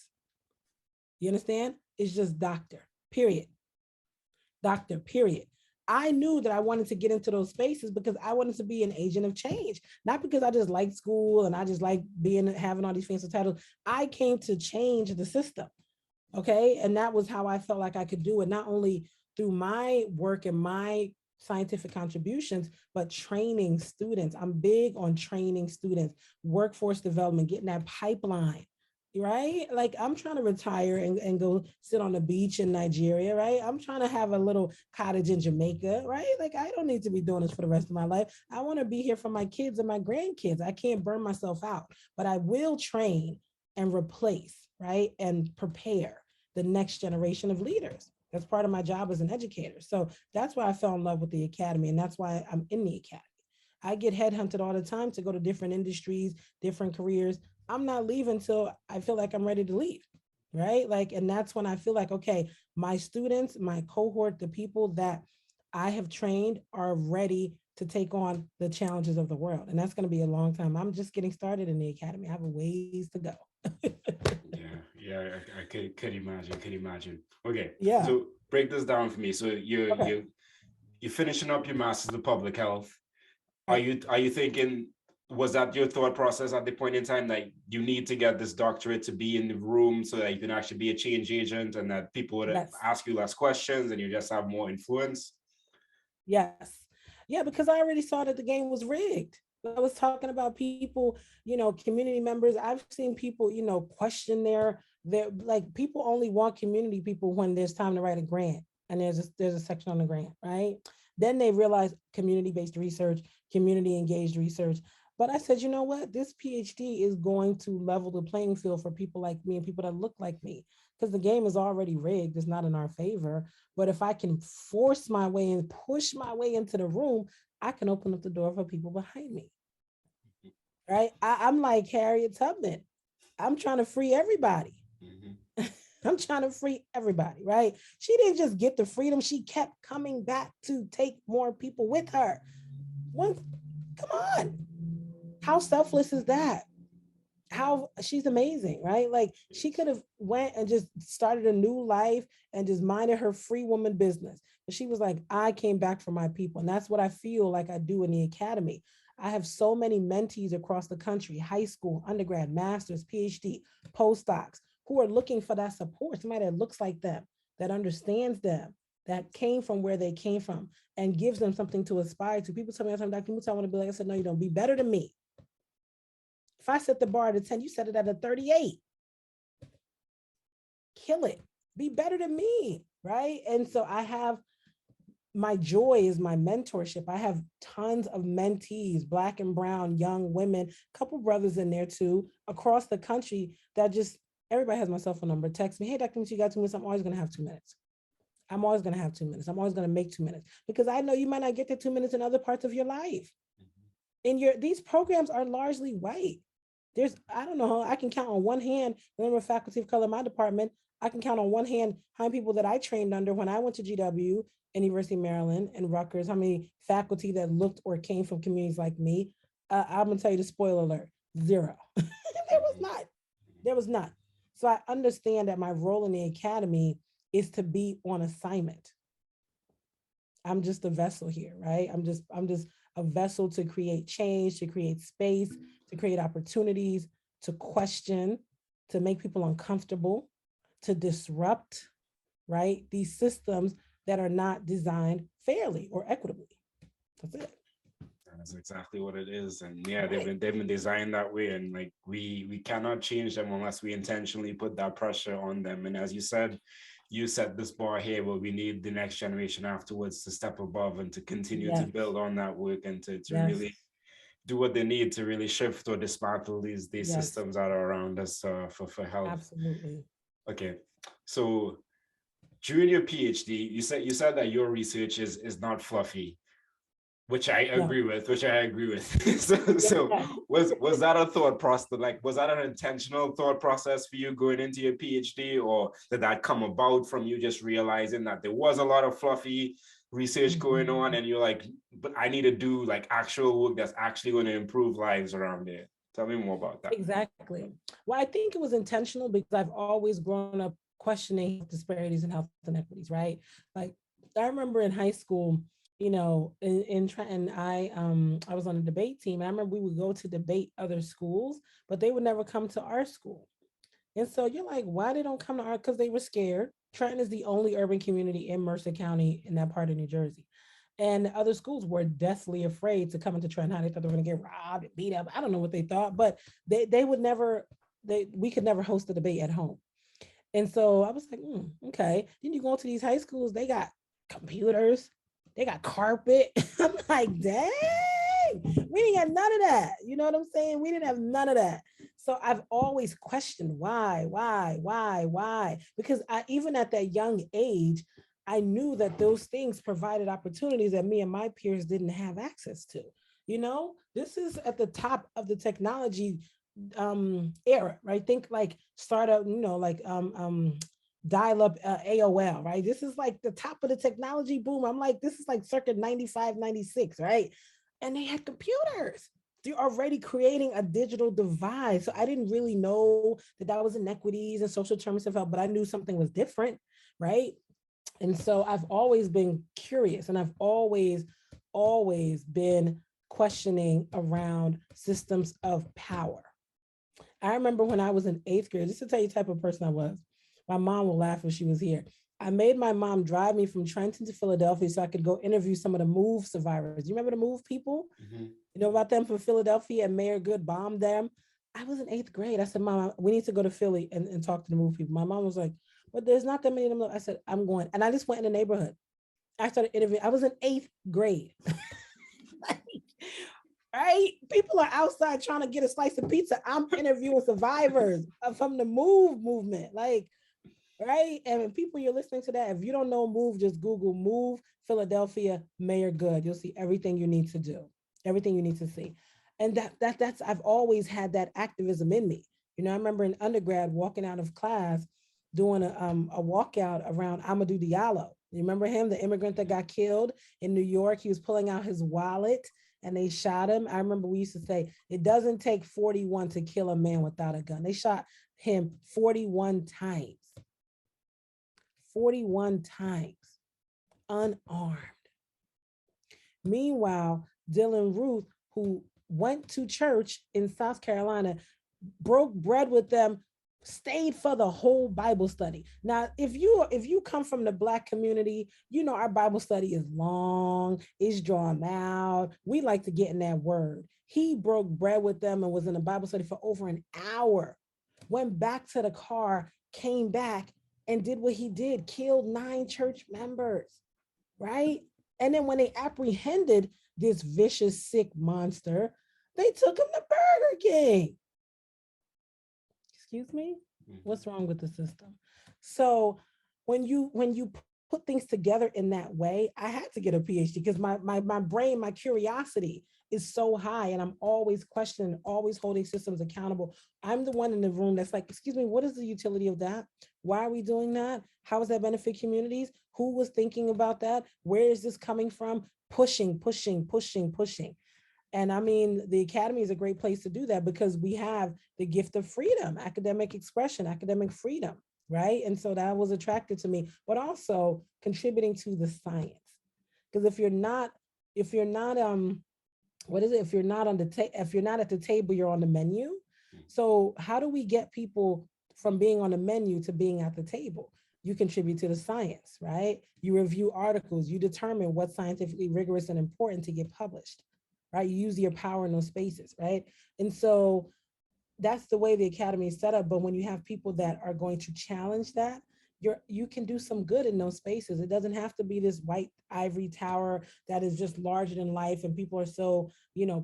You understand? It's just doctor, period. Doctor, period. I knew that I wanted to get into those spaces because I wanted to be an agent of change, not because I just liked school and I just like having all these fancy titles. I came to change the system. Okay. And that was how I felt like I could do it, not only through my work and my scientific contributions, but training students. I'm big on training students, workforce development, getting that pipeline, right? Like I'm trying to retire and go sit on the beach in Nigeria, right? I'm trying to have a little cottage in Jamaica, right? Like I don't need to be doing this for the rest of my life. I want to be here for my kids and my grandkids. I can't burn myself out, but I will train and replace, right? And prepare the next generation of leaders. That's part of my job as an educator. So that's why I fell in love with the academy. And that's why I'm in the academy. I get headhunted all the time to go to different industries, different careers. I'm not leaving until I feel like I'm ready to leave, right? Like, and that's when I feel like, okay, my students, my cohort, the people that I have trained are ready to take on the challenges of the world. And that's going to be a long time. I'm just getting started in the academy. I have a ways to go. I could imagine. Okay, yeah. so break this down for me. So you're finishing up your master's in public health. Right. Are you thinking, was that your thought process at the point in time that you need to get this doctorate to be in the room so that you can actually be a change agent and that people would ask you less questions and you just have more influence? Yes. Yeah, because I already saw that the game was rigged. I was talking about people, community members. I've seen people, question their like people only want community people when there's time to write a grant and there's a section on the grant, right? Then they realize community-based research, community engaged research. But I said, you know what? This PhD is going to level the playing field for people like me and people that look like me, because the game is already rigged. It's not in our favor. But if I can force my way and push my way into the room, I can open up the door for people behind me. Right? I'm like Harriet Tubman. I'm trying to free everybody. Mm-hmm. I'm trying to free everybody, right? She didn't just get the freedom. She kept coming back to take more people with her. Come on. How selfless is that? How she's amazing, right? Like she could have went and just started a new life and just minded her free woman business. But she was like, I came back for my people. And that's what I feel like I do in the academy. I have so many mentees across the country, high school, undergrad, master's, PhD, postdocs, who are looking for that support, somebody that looks like them, that understands them, that came from where they came from and gives them something to aspire to. People tell me, Dr. Amutah, I want to be like, I said, no, you don't. Be better than me. If I set the bar at a 10, you set it at a 38. Kill it. Be better than me, right? And so I have my joy is my mentorship. I have tons of mentees, Black and brown, young women, a couple brothers in there too, across the country that just, everybody has my cell phone number. Text me, hey, Dr. Mitchell, you got 2 minutes? I'm always going to have 2 minutes. I'm always going to have 2 minutes. I'm always going to make 2 minutes because I know you might not get the 2 minutes in other parts of your life. And these programs are largely white. There's, I don't know, I can count on one hand the number of faculty of color in my department. I can count on one hand how many people that I trained under when I went to GW and University of Maryland and Rutgers, how many faculty that looked or came from communities like me. I'm gonna tell you the spoiler alert, 0. There was not. There was not. So I understand that my role in the academy is to be on assignment. I'm just a vessel here, right? I'm just a vessel to create change, to create space, to create opportunities, to question, to make people uncomfortable, to disrupt, right? These systems that are not designed fairly or equitably. That's it. That's exactly what it is. And yeah, they've been designed that way. And like we cannot change them unless we intentionally put that pressure on them. And as you said, you set this bar here where we need the next generation afterwards to step above and to continue to build on that work and to really do what they need to really shift or dismantle these systems that are around us for health. Absolutely. Okay. So during your PhD, you said that your research is not fluffy, which I agree with. So was that a thought process? Like, was that an intentional thought process for you going into your PhD, or did that come about from you just realizing that there was a lot of fluffy research going on, and you're like, but I need to do like actual work that's actually going to improve lives around there? Tell me more about that. Exactly. Well, I think it was intentional because I've always grown up questioning disparities and health inequities, right? Like, I remember in high school, you know, and I was on a debate team. And I remember we would go to debate other schools, but they would never come to our school. And so you're like, why they don't come to our? Because they were scared. Trenton is the only urban community in Mercer County in that part of New Jersey. And other schools were deathly afraid to come into Trenton. They thought they were going to get robbed and beat up. I don't know what they thought, but they would never. We could never host a debate at home. And so I was like, okay. Then you go to these high schools, they got computers, they got carpet. I'm like, dang, we didn't have none of that. You know what I'm saying? We didn't have none of that. So I've always questioned why? Because even at that young age, I knew that those things provided opportunities that me and my peers didn't have access to. You know, this is at the top of the technology era, right? Think like startup, you know, like dial-up AOL, right? This is like the top of the technology boom. I'm like, this is like circa 95, 96, right? And they had computers. They're already creating a digital divide. So I didn't really know that was inequities and social determinants of health, but I knew something was different, right? And so I've always been curious, and I've always been questioning around systems of power. I remember when I was in 8th grade, just to tell you the type of person I was, my mom will laugh when she was here. I made my mom drive me from Trenton to Philadelphia so I could go interview some of the MOVE survivors. You remember the MOVE people? You know about them from Philadelphia, and Mayor Good bombed them? I was in 8th grade. I said, Mom, we need to go to Philly and talk to the MOVE people. My mom was like, but there's not that many of them. I said, I'm going. And I just went in the neighborhood. I started interviewing. I was in 8th grade. Right? People are outside trying to get a slice of pizza. I'm interviewing survivors from the MOVE movement. Like, right? And when people, you're listening to that, if you don't know MOVE, just Google MOVE Philadelphia Mayor Good. You'll see everything you need to do, everything you need to see. And that's I've always had that activism in me. You know, I remember in undergrad walking out of class doing a walkout around Amadou Diallo. You remember him, the immigrant that got killed in New York? He was pulling out his wallet and they shot him. I remember we used to say, it doesn't take 41 to kill a man without a gun. They shot him 41 times. 41 times, unarmed. Meanwhile, Dylan Ruth, who went to church in South Carolina, broke bread with them, stayed for the whole Bible study. Now, if you come from the Black community, you know our Bible study is long, it's drawn out. We like to get in that word. He broke bread with them and was in a Bible study for over an hour, went back to the car, came back and did what he did, killed 9 church members, right? And then when they apprehended this vicious, sick monster, they took him to Burger King. Excuse me? What's wrong with the system? So when you put things together in that way, I had to get a PhD because my brain, my curiosity is so high, and I'm always questioning, always holding systems accountable. I'm the one in the room that's like, excuse me, what is the utility of that? Why are we doing that? How does that benefit communities? Who was thinking about that? Where is this coming from? Pushing, pushing, pushing, pushing. And I mean, the academy is a great place to do that because we have the gift of freedom, academic expression, academic freedom, right? And so that was attractive to me, but also contributing to the science. Because if you're not what is it? If you're not on the if you're not at the table, you're on the menu. So how do we get people from being on the menu to being at the table? You contribute to the science, right? You review articles, you determine what's scientifically rigorous and important to get published, right? You use your power in those spaces, right? And so that's the way the academy is set up. But when you have people that are going to challenge that, you can do some good in those spaces. It doesn't have to be this white ivory tower that is just larger than life and people are so,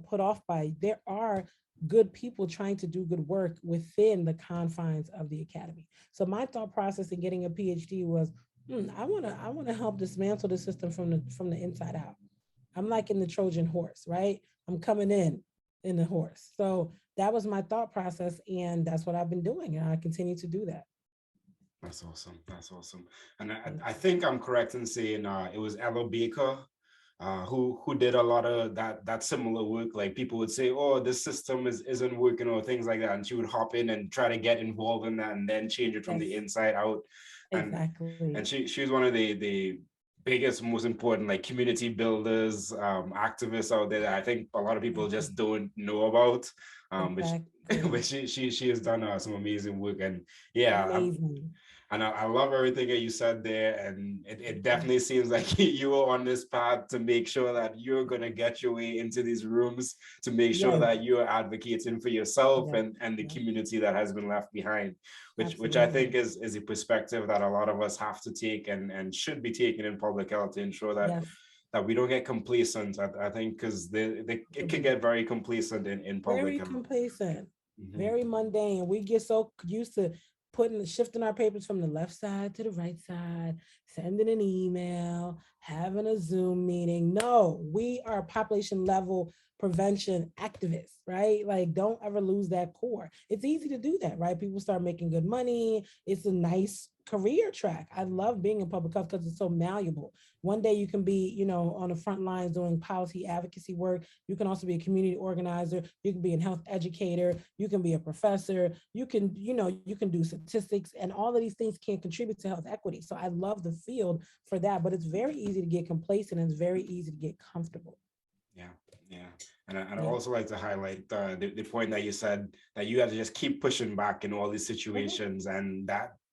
put off by it. There are good people trying to do good work within the confines of the academy. So my thought process in getting a PhD was, I want to help dismantle the system from the inside out. I'm like in the Trojan horse, right? I'm coming in the horse. So that was my thought process, and that's what I've been doing, and I continue to do that. That's awesome. That's awesome. And I think I'm correct in saying it was Ella Baker who did a lot of that similar work. Like people would say, "Oh, this system isn't working," or things like that, and she would hop in and try to get involved in that, and then change it from the Yes, inside out. And exactly. she was one of the biggest, most important like community builders, activists out there that I think a lot of people just don't know about. But Exactly. but she has done some amazing work, and yeah, Amazing. and I love everything that you said there. And it definitely seems like you were on this path to make sure that you're going to get your way into these rooms, to make sure Yes, that you're advocating for yourself yes, and the yes, community that has been left behind, which I think absolutely. is a perspective that a lot of us have to take and should be taking in public health to ensure Yes, that we don't get complacent. I think because it can absolutely. get very complacent in public Very health. complacent, Mhm. very mundane. We get so used to shifting our papers from the left side to the right side, sending an email, having a Zoom meeting. No, we are population level prevention activists, right? Like, don't ever lose that core. It's easy to do that, right? People start making good money. It's a nice career track. I love being in public health because it's so malleable. One day you can be, on the front lines doing policy advocacy work. You can also be a community organizer. You can be a health educator. You can be a professor. You can do statistics, and all of these things can contribute to health equity. So I love the field for that, but it's very easy to get complacent and it's very easy to get comfortable. Yeah, yeah. And I Yeah. also like to highlight the point that you said that you have to just keep pushing back in all these Mhm. situations, and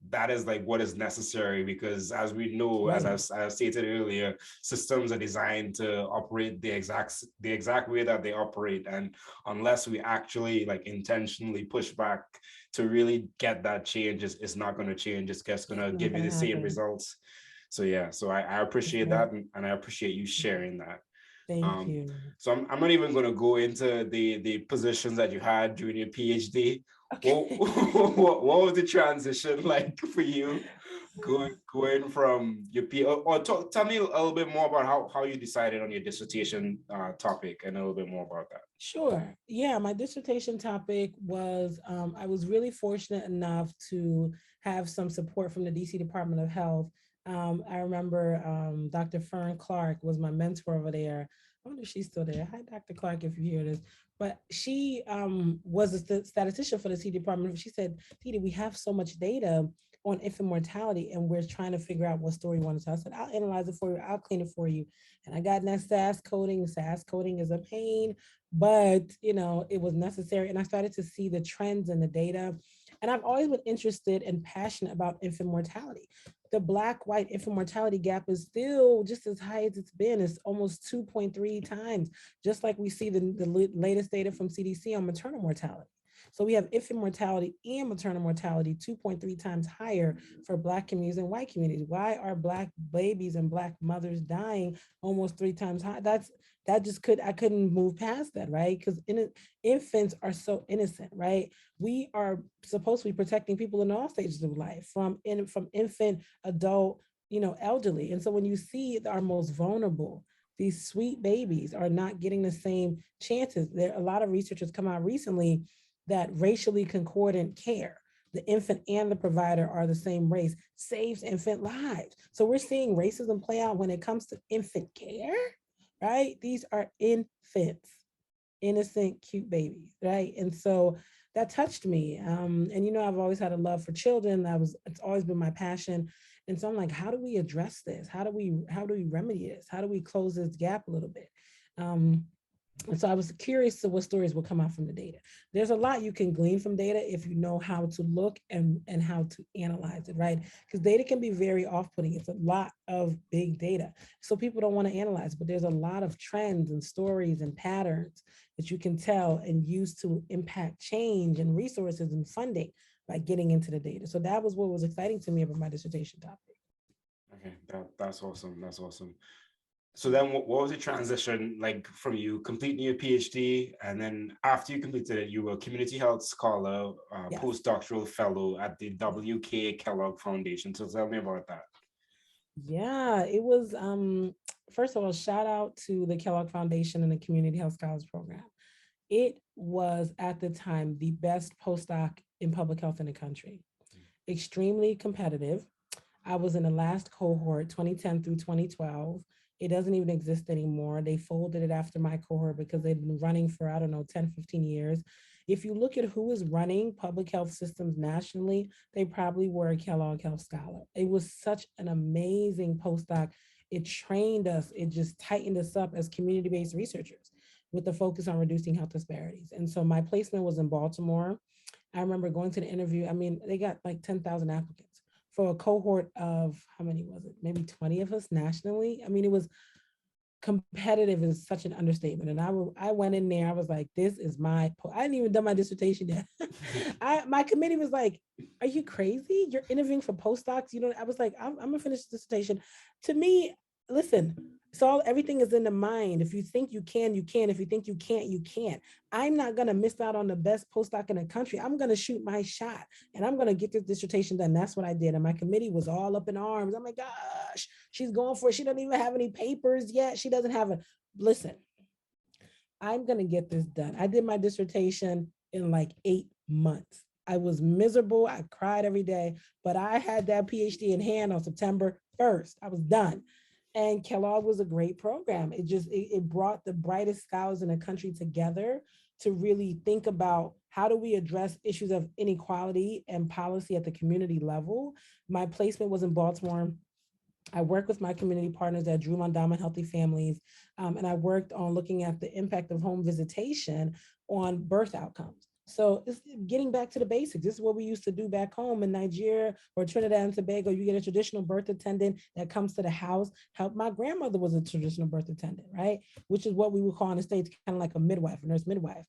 that is like what is necessary, because as we know, as Right. I stated earlier, systems are designed to operate the exact way that they operate, and unless we actually like intentionally push back to really get that change, it's not going to change. It's just going It's to not give you gonna the same happen. results. So yeah, so I That's appreciate right. that, and I appreciate you sharing that. Thank Um, you. so I'm not even going to go into the positions that you had during your PhD. What, Okay. what was the transition like for you going from your tell me a little bit more about how you decided on your dissertation topic, and a little bit more about that. Sure. Yeah, my dissertation topic was I was really fortunate enough to have some support from the DC Department of Health. I remember Dr. Fern Clark was my mentor over there. I wonder if she's still there. Hi, Dr. Clark, if you hear this. But she was a statistician for the CD Department. She said, Didi, we have so much data on infant mortality, and we're trying to figure out what story we want to tell. I said, I'll analyze it for you. I'll clean it for you. And I got in that SAS coding. SAS coding is a pain, but it was necessary, and I started to see the trends in the data. And I've always been interested and passionate about infant mortality. The black white infant mortality gap is still just as high as it's been. It's almost 2.3 times, just like we see the latest data from CDC on maternal mortality. So we have infant mortality and maternal mortality 2.3 times higher for Black communities and white communities. Why are Black babies and Black mothers dying almost 3 times high? I couldn't move past that, right? Because infants are so innocent, right? We are supposed to be protecting people in all stages of life, from infant, adult, elderly. And so when you see our most vulnerable, these sweet babies are not getting the same chances. There a lot of researchers come out recently that racially concordant care, the infant and the provider are the same race, saves infant lives. So we're seeing racism play out when it comes to infant care, right? These are infants, innocent, cute babies, right? And so that touched me. And I've always had a love for children. It's always been my passion. And so I'm like, how do we address this? How do we remedy this? How do we close this gap a little bit? And so I was curious to what stories will come out from the data. There's a lot you can glean from data if you know how to look and how to analyze it, right? Because data can be very off-putting. It's a lot of big data. So people don't want to analyze, but there's a lot of trends and stories and patterns that you can tell and use to impact change and resources and funding by getting into the data. So that was what was exciting to me about my dissertation topic. Okay, that's awesome. That's awesome. So then what was the transition like from you completing your PhD, and then after you completed it, you were a community health scholar, Yes. postdoctoral fellow at the WK Kellogg Foundation. So tell me about that. Yeah, it was, first of all, shout out to the Kellogg Foundation and the Community Health Scholars Program. It was at the time the best postdoc in public health in the country. Extremely competitive. I was in the last cohort, 2010 through 2012. It doesn't even exist anymore. They folded it after my cohort because they've been running for, 10, 15 years. If you look at who is running public health systems nationally, they probably were a Kellogg Health Scholar. It was such an amazing postdoc. It trained us, it just tightened us up as community-based researchers with the focus on reducing health disparities. And so my placement was in Baltimore. I remember going to the interview. I mean, they got like 10,000 applicants for a cohort of, how many was it? Maybe 20 of us nationally. I mean, it was competitive is such an understatement. And I went in there, I was like, this is I hadn't even done my dissertation yet. My committee was like, are you crazy? You're interviewing for postdocs? I was like, I'm gonna finish the dissertation. To me, listen, everything is in the mind. If you think you can, you can. If you think you can't, you can't. I'm not gonna miss out on the best postdoc in the country. I'm gonna shoot my shot and I'm gonna get this dissertation done. That's what I did. And my committee was all up in arms. Oh my gosh, she's going for it. She doesn't even have any papers yet. She doesn't have listen, I'm gonna get this done. I did my dissertation in like 8 months. I was miserable. I cried every day, but I had that PhD in hand on September 1st. I was done. And Kellogg was a great program. It brought the brightest scholars in the country together to really think about how do we address issues of inequality and policy at the community level. My placement was in Baltimore. I worked with my community partners at Drew Mondama Healthy Families, and I worked on looking at the impact of home visitation on birth outcomes. So it's getting back to the basics. This is what we used to do back home in Nigeria or Trinidad and Tobago. You get a traditional birth attendant that comes to the house. My grandmother was a traditional birth attendant, right? Which is what we would call in the States kind of like a midwife, a nurse midwife,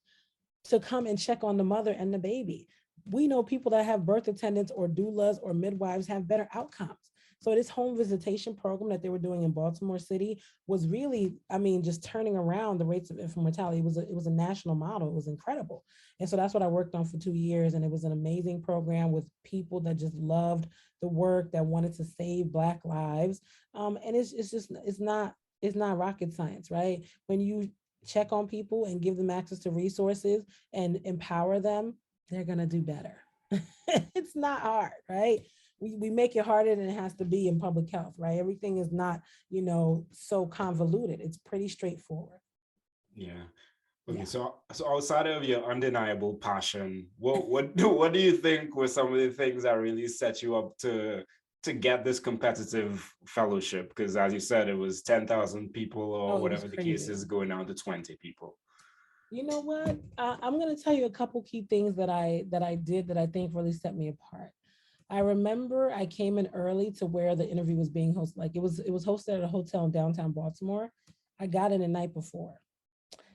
to come and check on the mother and the baby. We know people that have birth attendants or doulas or midwives have better outcomes. So this home visitation program that they were doing in Baltimore City was really, just turning around the rates of infant mortality. It was a national model. It was incredible. And so that's what I worked on for 2 years. And it was an amazing program with people that just loved the work, that wanted to save Black lives. And it's not rocket science, right? When you check on people and give them access to resources and empower them, they're gonna do better. It's not hard, right? We make it harder than it has to be in public health, right? Everything is not, so convoluted. It's pretty straightforward. Yeah. Okay, so outside of your undeniable passion, what do you think were some of the things that really set you up to get this competitive fellowship? Because as you said, it was 10,000 people or whatever the case is, going down to 20 people. You know what? I'm going to tell you a couple key things that I did that I think really set me apart. I remember I came in early to where the interview was being hosted. Like it was hosted at a hotel in downtown Baltimore. I got in the night before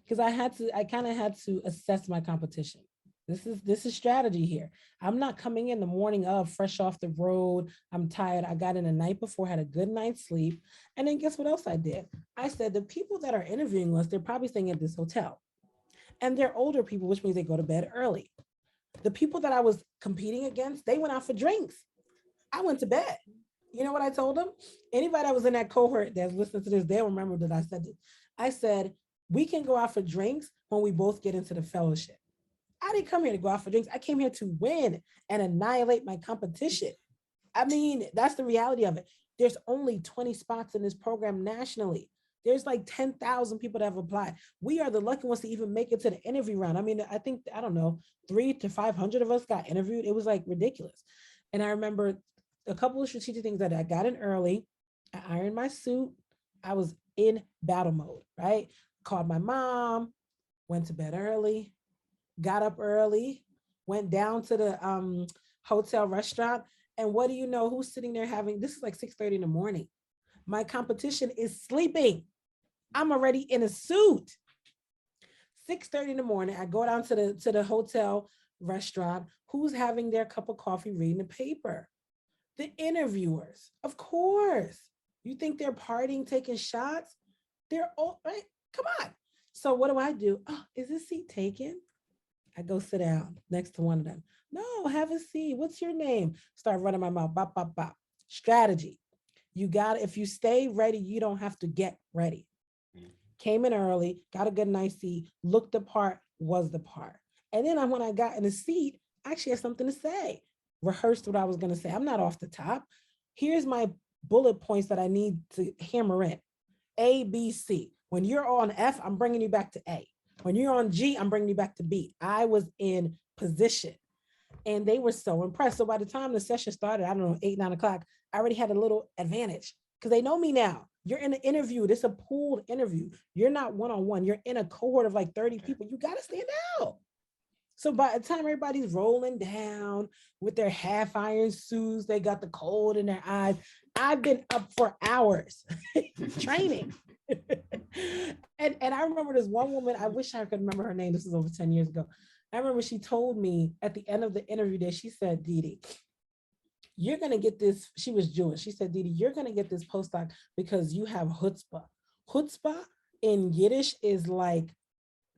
because I kind of had to assess my competition. This is strategy here. I'm not coming in the morning of fresh off the road. I'm tired. I got in the night before, had a good night's sleep. And then guess what else I did? I said the people that are interviewing us, they're probably staying at this hotel. And they're older people, which means they go to bed early. The people that I was competing against, they went out for drinks. I went to bed. You know what I told them? Anybody that was in that cohort that's listening to this, they'll remember that I said it. I said, we can go out for drinks when we both get into the fellowship. I didn't come here to go out for drinks. I came here to win and annihilate my competition. I mean, that's the reality of it. There's only 20 spots in this program nationally. There's like 10,000 people that have applied. We are the lucky ones to even make it to the interview round. I mean, I think, I don't know, 300 to 500 of us got interviewed. It was like ridiculous. And I remember a couple of strategic things that I got in early. I ironed my suit. I was in battle mode, right? Called my mom, went to bed early, got up early, went down to the hotel restaurant. And what do you know? Who's sitting there having, this is like 6:30 in the morning. My competition is sleeping. I'm already in a suit. 6:30 in the morning, I go down to the hotel restaurant. Who's having their cup of coffee reading the paper? The interviewers, of course. You think they're partying, taking shots? They're all right. Come on. So what do? Oh, is this seat taken? I go sit down next to one of them. No, have a seat. What's your name? Start running my mouth. Bop, bop, bop. Strategy. You got it. If you stay ready, you don't have to get ready. Came in early, got a good nice seat, looked the part, was the part. And then when I got in the seat, I actually had something to say. Rehearsed what I was going to say. I'm not off the top. Here's my bullet points that I need to hammer in. A, B, C. When you're on F, I'm bringing you back to A. When you're on G, I'm bringing you back to B. I was in position and they were so impressed. So by the time the session started, I don't know, 8, 9 o'clock, I already had a little advantage because they know me now. You're in an interview. This is a pooled interview. You're not one-on-one. You're in a cohort of like 30 people. You got to stand out. So by the time everybody's rolling down with their half iron suits, they got the cold in their eyes. I've been up for hours training. and I remember this one woman, I wish I could remember her name. This is over 10 years ago. I remember she told me at the end of the interview that she said, Didi, you're going to get this. She was Jewish. She said, Didi, you're going to get this postdoc because you have chutzpah. Chutzpah in Yiddish is like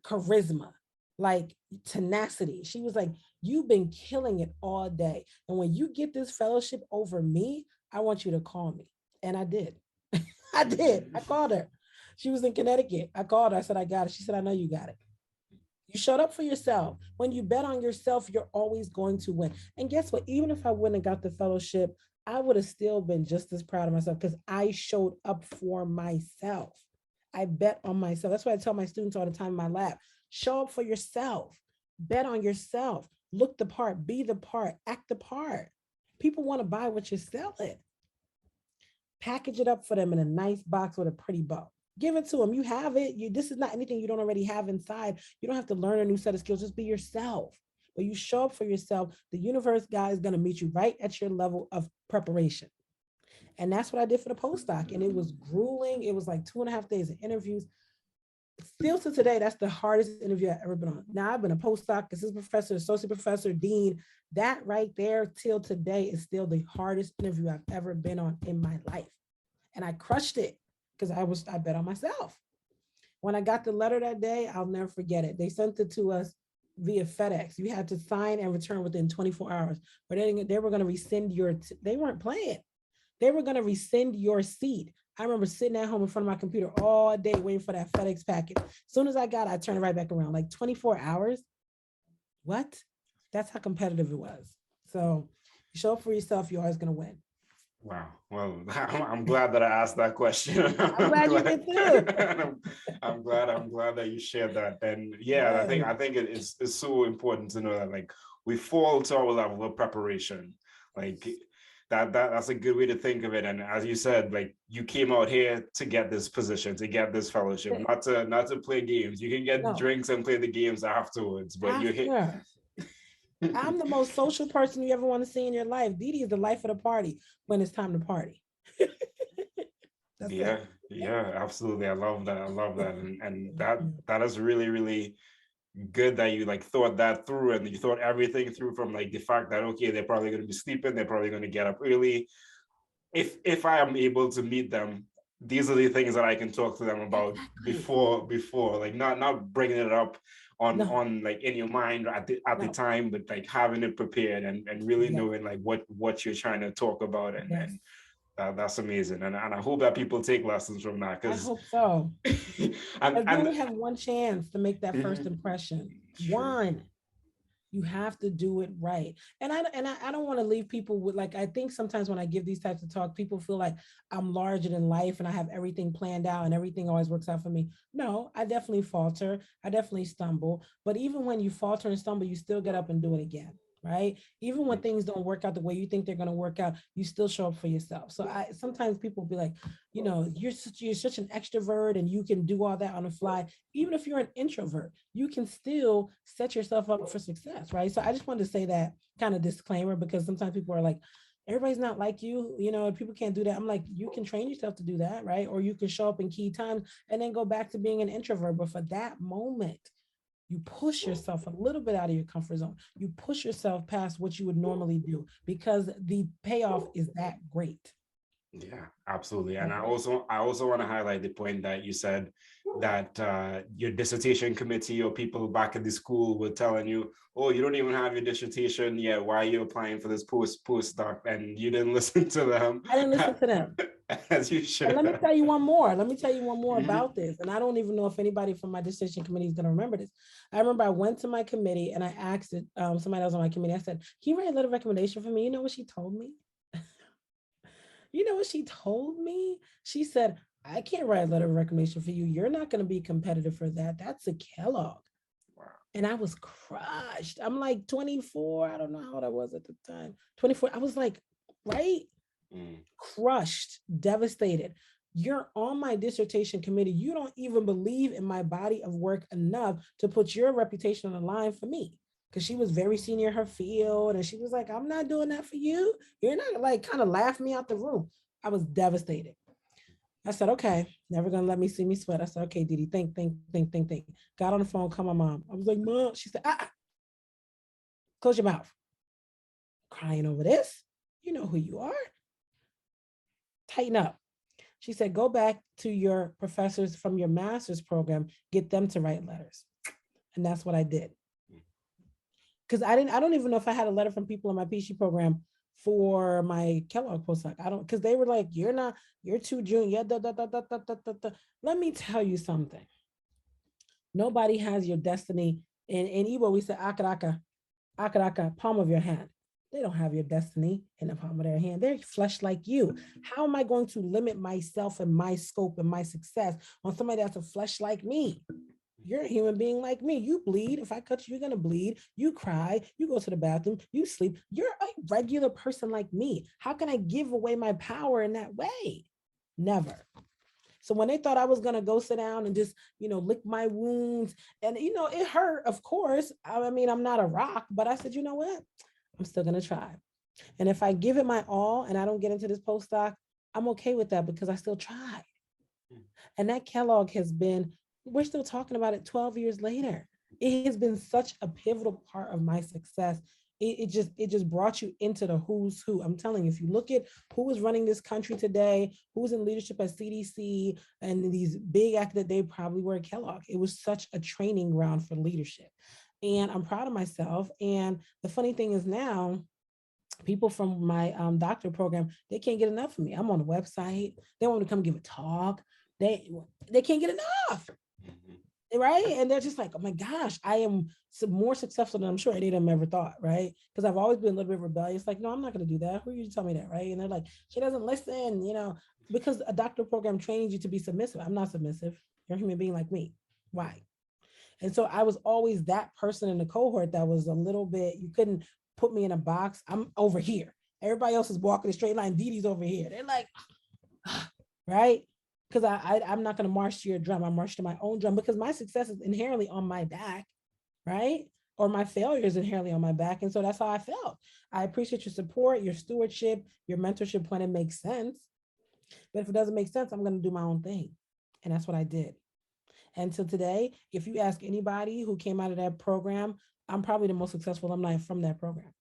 charisma, like tenacity. She was like, you've been killing it all day. And when you get this fellowship over me, I want you to call me. And I did. I did. I called her. She was in Connecticut. I called her. I said, I got it. She said, I know you got it. You showed up for yourself. When you bet on yourself, you're always going to win. And guess what? Even if I wouldn't have got the fellowship, I would have still been just as proud of myself because I showed up for myself. I bet on myself. That's why I tell my students all the time in my lab, show up for yourself, bet on yourself, look the part, be the part, act the part. People want to buy what you're selling. Package it up for them in a nice box with a pretty bow. Give it to them. You have it. This is not anything you don't already have inside. You don't have to learn a new set of skills. Just be yourself. When you show up for yourself, the universe guy is going to meet you right at your level of preparation. And that's what I did for the postdoc. And it was grueling. It was like 2.5 days of interviews. Still to today, that's the hardest interview I've ever been on. Now I've been a postdoc, assistant professor, associate professor, dean. That right there till today is still the hardest interview I've ever been on in my life. And I crushed it because I bet on myself. When I got the letter that day, I'll never forget it. They sent it to us via FedEx. You had to sign and return within 24 hours. But they were going to rescind they weren't playing. They were going to rescind your seat. I remember sitting at home in front of my computer all day waiting for that FedEx package. As soon as I got it, I turned it right back around. Like 24 hours? What? That's how competitive it was. So you show up for yourself, you're always going to win. Wow. Well, I'm glad that I asked that question. I'm glad you did too. I'm glad that you shared that. And yeah, I think it's so important to know that like we fall to our level of preparation. Like that's a good way to think of it. And as you said, like you came out here to get this position, to get this fellowship, not to play games. You can get drinks and play the games afterwards, but you're here. I'm the most social person you ever want to see in your life. Didi is the life of the party when it's time to party. Yeah, absolutely. I love that. And that is really, really good that you like thought that through, and you thought everything through, from like the fact that, okay, they're probably going to be sleeping, they're probably going to get up early. If I am able to meet them, these are the things that I can talk to them about before, like not bringing it up on like in your mind at the time, but like having it prepared and really knowing like what you're trying to talk about, and that's amazing. And I hope that people take lessons from that, I because hope so. and You only have one chance to make that first Mhm. impression. Sure. One. You have to do it right. And I don't want to leave people with, like, I think sometimes when I give these types of talk, people feel like I'm larger than life and I have everything planned out and everything always works out for me. No, I definitely falter. I definitely stumble. But even when you falter and stumble, you still get up and do it again. Right. Even when things don't work out the way you think they're going to work out, you still show up for yourself. So I sometimes people be like, you're such an extrovert and you can do all that on the fly. Even if you're an introvert, you can still set yourself up for success, right? So I just wanted to say that kind of disclaimer, because sometimes people are like, everybody's not like you, people can't do that. I'm like, you can train yourself to do that, right? Or you can show up in key times and then go back to being an introvert. But for that moment, you push yourself a little bit out of your comfort zone. You push yourself past what you would normally do because the payoff is that great. Yeah, absolutely. And Okay. I also want to highlight the point that you said that your dissertation committee or people back at the school were telling you, oh, you don't even have your dissertation yet. Why are you applying for this postdoc? And you didn't listen to them. I didn't listen to them. As you And should. let me tell you one more. Let me tell you one more Mhm. about this. And I don't even know if anybody from my dissertation committee is going to remember this. I remember I went to my committee and I asked it, somebody else on my committee. I said, "Can you write a letter of recommendation for me?" You know what she told me? You know what she told me? She said, "I can't write a letter of recommendation for you. You're not going to be competitive for that. That's a Kellogg." Wow. And I was crushed. I'm like 24. I don't know how old I was at the time. 24. I was like, right? Crushed, devastated. You're on my dissertation committee. You don't even believe in my body of work enough to put your reputation on the line for me. Because she was very senior in her field. And she was like, I'm not doing that for you. You're not, like, kind of laughed me out the room. I was devastated. I said, okay, never gonna let me see me sweat. I said, okay, Didi, think. Got on the phone, call my mom. I was like, Mom. She said, close your mouth. Crying over this. You know who you are. Tighten up. She said, go back to your professors from your master's program, get them to write letters. And that's what I did. Because I don't even know if I had a letter from people in my PhD program for my Kellogg postdoc. I don't, because they were like, you're too junior. Let me tell you something. Nobody has your destiny. In Igbo, we say akaraka, palm of your hand. They don't have your destiny in the palm of their hand. They're flesh like you. How am I going to limit myself and my scope and my success on somebody that's a flesh like me? You're a human being like me. You bleed. If I cut you, you're going to bleed. You cry. You go to the bathroom. You sleep. You're a regular person like me. How can I give away my power in that way? Never. So when they thought I was going to go sit down and just, lick my wounds, and, it hurt, of course. I mean, I'm not a rock, but I said, you know what? I'm still going to try. And if I give it my all and I don't get into this postdoc, I'm okay with that because I still tried. And that Kellogg we're still talking about it 12 years later. It has been such a pivotal part of my success. It just brought you into the who's who. I'm telling you, if you look at who is running this country today, who's in leadership at CDC and these big actors, they probably were at Kellogg. It was such a training ground for leadership. And I'm proud of myself. And the funny thing is now, people from my doctor program, they can't get enough of me. I'm on the website. They want me to come give a talk. They can't get enough. Right. And they're just like, oh my gosh, I am more successful than I'm sure any of them ever thought. Right. Because I've always been a little bit rebellious. Like, no, I'm not going to do that. Who are you to tell me that? Right. And they're like, she doesn't listen, because a doctor program trains you to be submissive. I'm not submissive. You're a human being like me. Why? And so I was always that person in the cohort that was a little bit, you couldn't put me in a box. I'm over here. Everybody else is walking a straight line. Didi's over here. They're like, right? Because I'm not going to march to your drum. I march to my own drum because my success is inherently on my back, right? Or my failure is inherently on my back. And so that's how I felt. I appreciate your support, your stewardship, your mentorship when it makes sense. But if it doesn't make sense, I'm going to do my own thing. And that's what I did. And to today, if you ask anybody who came out of that program, I'm probably the most successful alumni from that program.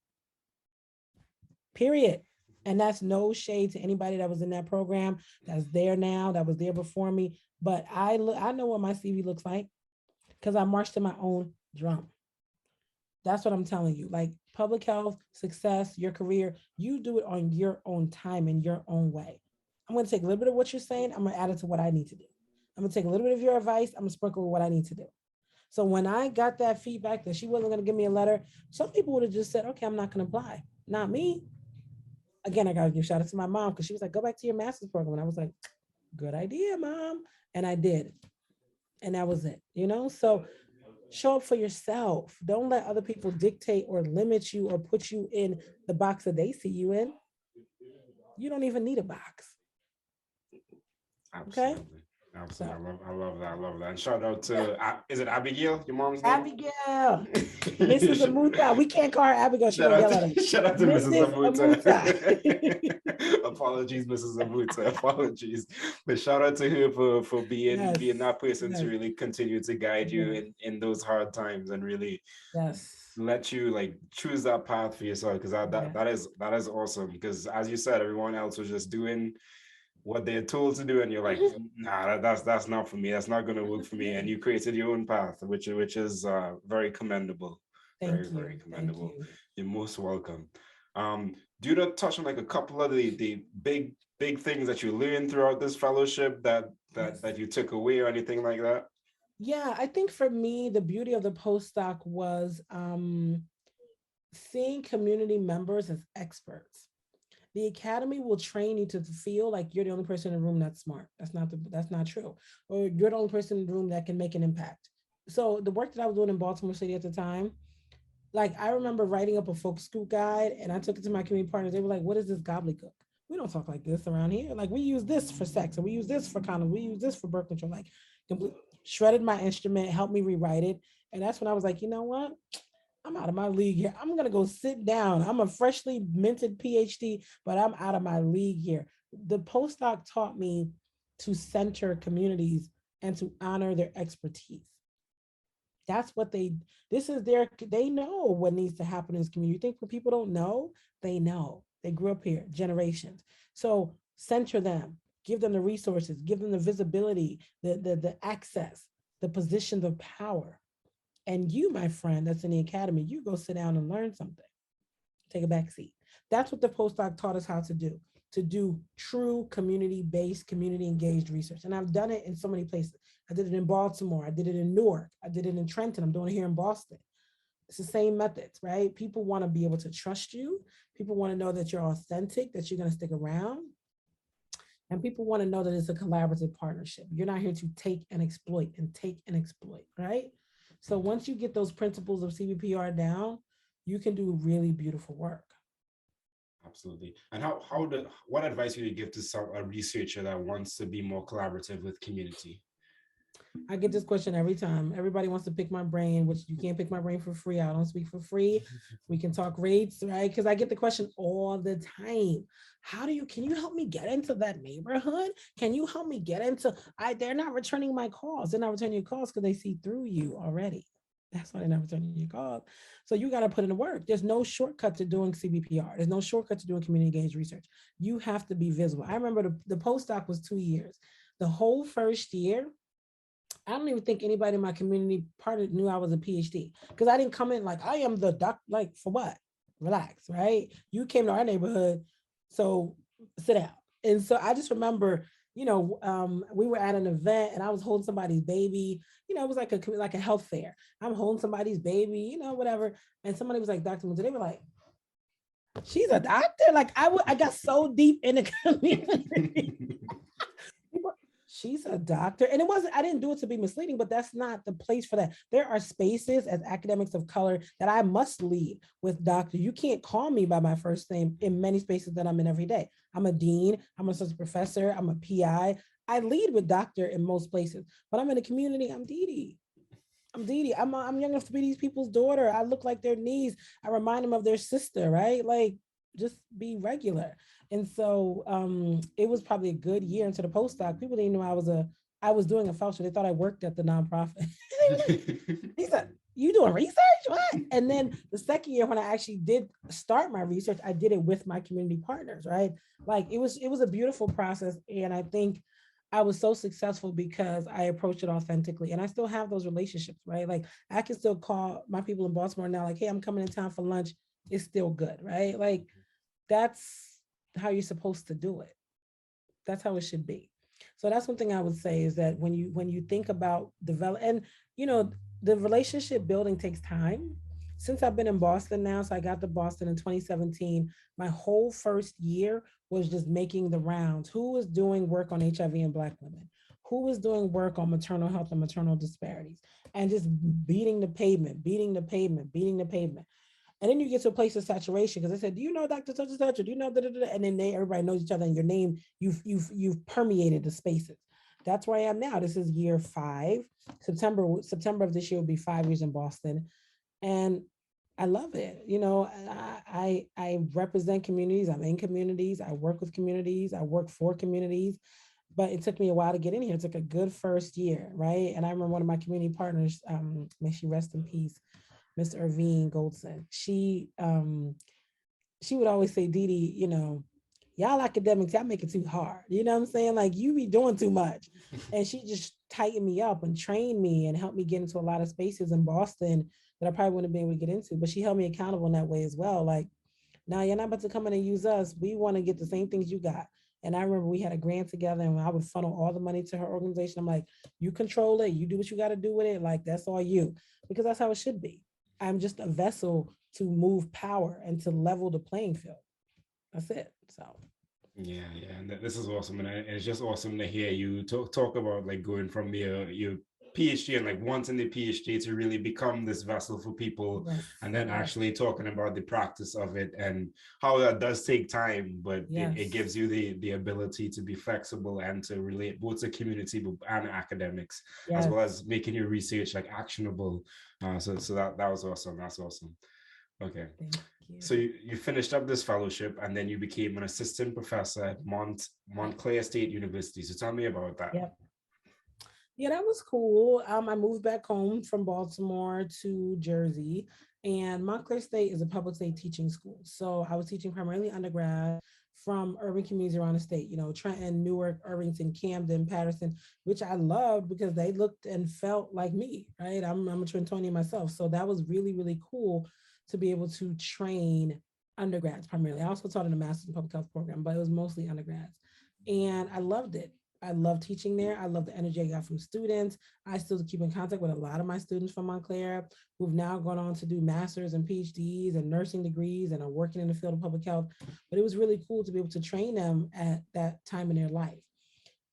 Period. And that's no shade to anybody that was in that program, that's there now, that was there before me. But I know what my CV looks like because I marched to my own drum. That's what I'm telling you. Like public health, success, your career, you do it on your own time in your own way. I'm going to take a little bit of what you're saying. I'm going to add it to what I need to do. I'm going to take a little bit of your advice. I'm going to sprinkle what I need to do. So when I got that feedback that she wasn't going to give me a letter, some people would have just said, okay, I'm not going to apply. Not me. Again, I got to give shout out to my mom because she was like, go back to your master's program. And I was like, good idea, mom. And I did. And that was it, So show up for yourself. Don't let other people dictate or limit you or put you in the box that they see you in. You don't even need a box. Absolutely. Okay? Absolutely. I love that. I love that. And shout out to, is it Abigail, your mom's name? Abigail. Mrs. Amutah. We can't call her Abigail. She will yell at us. Shout out to Mrs. Amutah. Apologies, Mrs. Amutah. Apologies. But shout out to her for being that person to really continue to guide you in those hard times and really let you like choose that path for yourself. Because that is awesome. Because as you said, everyone else was just doing what they're told to do, and you're like, nah, that's not for me. That's not going to work for me. And you created your own path, which is very commendable. Very commendable. You're most welcome. Do you touch on like a couple of the big things that you learned throughout this fellowship that you took away or anything like that? Yeah, I think for me, the beauty of the postdoc was seeing community members as experts. The academy will train you to feel like you're the only person in the room that's smart. That's not true. Or you're the only person in the room that can make an impact. So the work that I was doing in Baltimore City at the time, like I remember writing up a folk school guide and I took it to my community partners. They were like, what is this gobbledygook? We don't talk like this around here. Like we use this for sex and we use this for condoms. We use this for birth control. Like shredded my instrument, helped me rewrite it. And that's when I was like, you know what? I'm out of my league here. I'm going to go sit down. I'm a freshly minted PhD, but I'm out of my league here. The postdoc taught me to center communities and to honor their expertise. That's what they know what needs to happen in this community. You think when people don't know, they know. They grew up here, generations. So center them, give them the resources, give them the visibility, the access, the positions of power. And you, my friend, that's in the academy, you go sit down and learn something. Take a back seat. That's what the postdoc taught us how to do true community-based, community-engaged research. And I've done it in so many places. I did it in Baltimore. I did it in Newark. I did it in Trenton. I'm doing it here in Boston. It's the same methods, right? People want to be able to trust you. People want to know that you're authentic, that you're going to stick around. And people want to know that it's a collaborative partnership. You're not here to take and exploit, right? So once you get those principles of CBPR down, you can do really beautiful work. Absolutely. And what advice would you give to a researcher that wants to be more collaborative with community? I get this question every time. Everybody wants to pick my brain, which you can't pick my brain for free. I don't speak for free. We can talk REIDS, right? Because I get the question all the time. Can you help me get into that neighborhood? Can you help me get into, they're not returning my calls. They're not returning your calls because they see through you already. That's why they're not returning your calls. So you got to put in the work. There's no shortcut to doing CBPR. There's no shortcut to doing community engaged research. You have to be visible. I remember the postdoc was 2 years. The whole first year, I don't even think anybody in my community knew I was a PhD because I didn't come in like I am the doc. Like for what? Relax, right? You came to our neighborhood, so sit down. And so I just remember, we were at an event and I was holding somebody's baby. It was like a health fair. I'm holding somebody's baby, whatever. And somebody was like, Dr. Amutah. They were like, she's a doctor. Like I got so deep in the community. She's a doctor. And I didn't do it to be misleading, but that's not the place for that. There are spaces as academics of color that I must lead with doctor. You can't call me by my first name in many spaces that I'm in every day. I'm a dean, I'm an associate professor, I'm a PI. I lead with doctor in most places, but I'm in the community, I'm Didi. I'm young enough to be these people's daughter. I look like their niece. I remind them of their sister, right? Like just be regular. And so it was probably a good year into the postdoc. People didn't know I was doing a fellowship. They thought I worked at the nonprofit. He said, "You doing research? What?" And then the second year, when I actually did start my research, I did it with my community partners, right? Like it was a beautiful process. And I think I was so successful because I approached it authentically. And I still have those relationships, right? Like I can still call my people in Baltimore now, like, hey, I'm coming in town for lunch. It's still good, right? Like that's how you're supposed to do it. That's how it should be. So that's one thing I would say is that when you think about develop and you know the relationship building takes time. Since I've been in Boston now, so I got to Boston in 2017. My whole first year was just making the rounds. Who was doing work on HIV in Black women? Who was doing work on maternal health and maternal disparities? And just beating the pavement, beating the pavement, beating the pavement. And then you get to a place of saturation because I said, "Do you know Dr. Such and Such? Or do you know?" Da, da, da? And then everybody knows each other, and your name you've permeated the spaces. That's where I am now. This is year 5. September of this year will be 5 years in Boston, and I love it. I represent communities. I'm in communities. I work with communities. I work for communities. But it took me a while to get in here. It took a good first year, right? And I remember one of my community partners, may she rest in peace, Miss Irvine Goldson. She would always say, Didi, y'all academics, y'all make it too hard. You know what I'm saying? Like you be doing too much. And she just tightened me up and trained me and helped me get into a lot of spaces in Boston that I probably wouldn't have been able to get into. But she held me accountable in that way as well. Like, now you're not about to come in and use us. We want to get the same things you got. And I remember we had a grant together and I would funnel all the money to her organization. I'm like, you control it. You do what you got to do with it. Like, that's all you, because that's how it should be. I'm just a vessel to move power and to level the playing field. That's it. So Yeah, and this is awesome, and it's just awesome to hear you talk about like going from your PhD and like wanting the PhD to really become this vessel for people, yes, and then yes, actually talking about the practice of it and how that does take time, but yes, it gives you the ability to be flexible and to relate both to community and academics, as yes. well as making your research like actionable. So that was awesome. That's awesome. Okay. Thank you. So you finished up this fellowship and then you became an assistant professor at Montclair State University. So tell me about that. Yep. Yeah, that was cool. I moved back home from Baltimore to Jersey, and Montclair State is a public state teaching school. So I was teaching primarily undergrad from urban communities around the state, Trenton, Newark, Irvington, Camden, Patterson, which I loved because they looked and felt like me, right? I'm a Trentonian myself. So that was really, really cool to be able to train undergrads primarily. I also taught in a master's in public health program, but it was mostly undergrads. And I loved it. I love teaching there. I love the energy I got from students. I still keep in contact with a lot of my students from Montclair who've now gone on to do masters and PhDs and nursing degrees and are working in the field of public health. But it was really cool to be able to train them at that time in their life.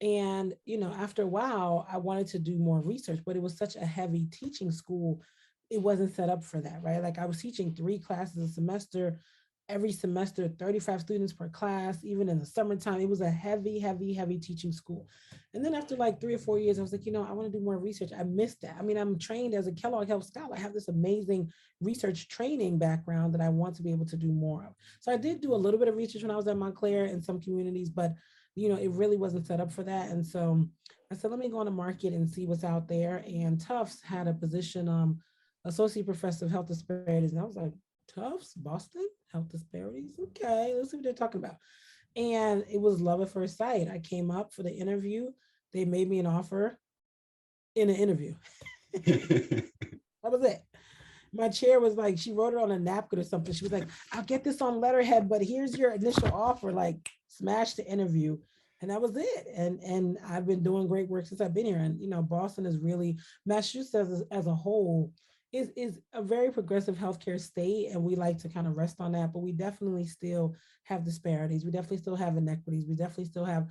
And, after a while, I wanted to do more research, but it was such a heavy teaching school. It wasn't set up for that, right? Like I was teaching 3 classes a semester, every semester, 35 students per class, even in the summertime. It was a heavy, heavy, heavy teaching school. And then after like 3 or 4 years, I was like, I want to do more research. I missed that. I mean, I'm trained as a Kellogg Health Scholar. I have this amazing research training background that I want to be able to do more of. So I did do a little bit of research when I was at Montclair in some communities, but it really wasn't set up for that. And so I said, let me go on the market and see what's out there. And Tufts had a position, associate professor of health disparities. And I was like, Tufts, Boston, health disparities. Okay, let's see what they're talking about. And it was love at first sight. I came up for the interview. They made me an offer in an interview. That was it. My chair was like, she wrote it on a napkin or something. She was like, I'll get this on letterhead, but here's your initial offer, like smash the interview. And that was it. And I've been doing great work since I've been here. And, Boston is really, Massachusetts as a whole is a very progressive healthcare state. And we like to kind of rest on that, but we definitely still have disparities. We definitely still have inequities. We definitely still have,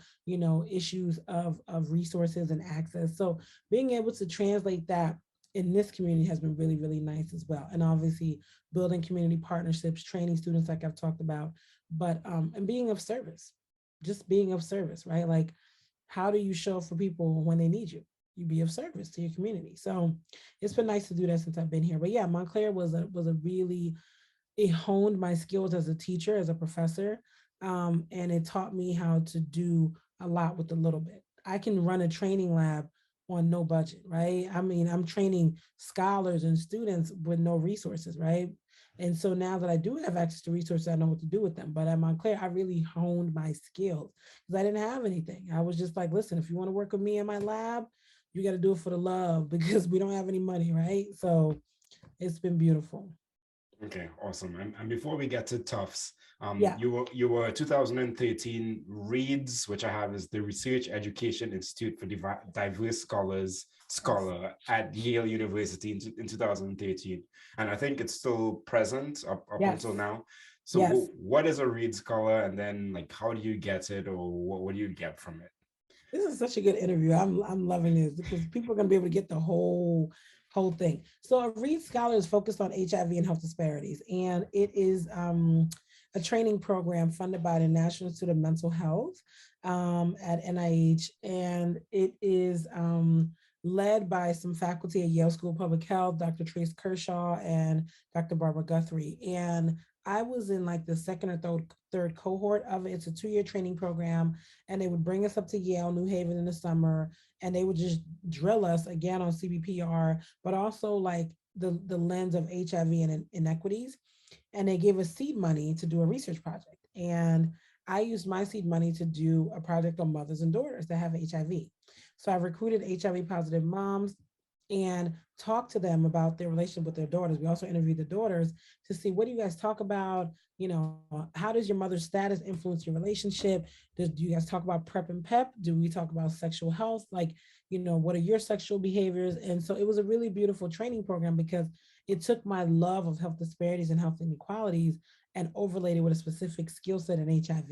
issues of resources and access. So being able to translate that in this community has been really, really nice as well. And obviously building community partnerships, training students like I've talked about, but and being of service, just being of service, right? Like, how do you show up for people when they need you? You be of service to your community. So it's been nice to do that since I've been here. But yeah, Montclair was a really, it honed my skills as a teacher, as a professor. And it taught me how to do a lot with a little bit. I can run a training lab on no budget, right? I mean, I'm training scholars and students with no resources, right? And so now that I do have access to resources, I know what to do with them. But at Montclair, I really honed my skills because I didn't have anything. I was just like, listen, if you want to work with me in my lab, you got to do it for the love because we don't have any money, right? So it's been beautiful. Okay, awesome. And before we get to Tufts, Yeah. you were a 2013 REIDS, which I have is the Research Education Institute for Diverse Scholars Yes. Scholar at Yale University in 2013, and I think it's still present up Yes. until now. So, Yes. what is a REIDS scholar, and then like how do you get it, or what do you get from it? This is such a good interview. I'm loving this because people are going to be able to get the whole thing. So a READ Scholar is focused on HIV and health disparities, and it is a training program funded by the National Institute of Mental Health at NIH, and it is led by some faculty at Yale School of Public Health, Dr. Trace Kershaw and Dr. Barbara Guthrie. And I was in like the second or third cohort of it. It's a 2-year training program, and they would bring us up to Yale, New Haven in the summer, and they would just drill us again on CBPR, but also like the lens of HIV and inequities. And they gave us seed money to do a research project. And I used my seed money to do a project on mothers and daughters that have HIV. So I recruited HIV positive moms and talked to them about their relationship with their daughters. We also interviewed the daughters to see, what do you guys talk about? You know, how does your mother's status influence your relationship? Do you guys talk about PrEP and PEP? Do we talk about sexual health? Like, what are your sexual behaviors? And so it was a really beautiful training program because it took my love of health disparities and health inequalities and overlaid it with a specific skill set in HIV.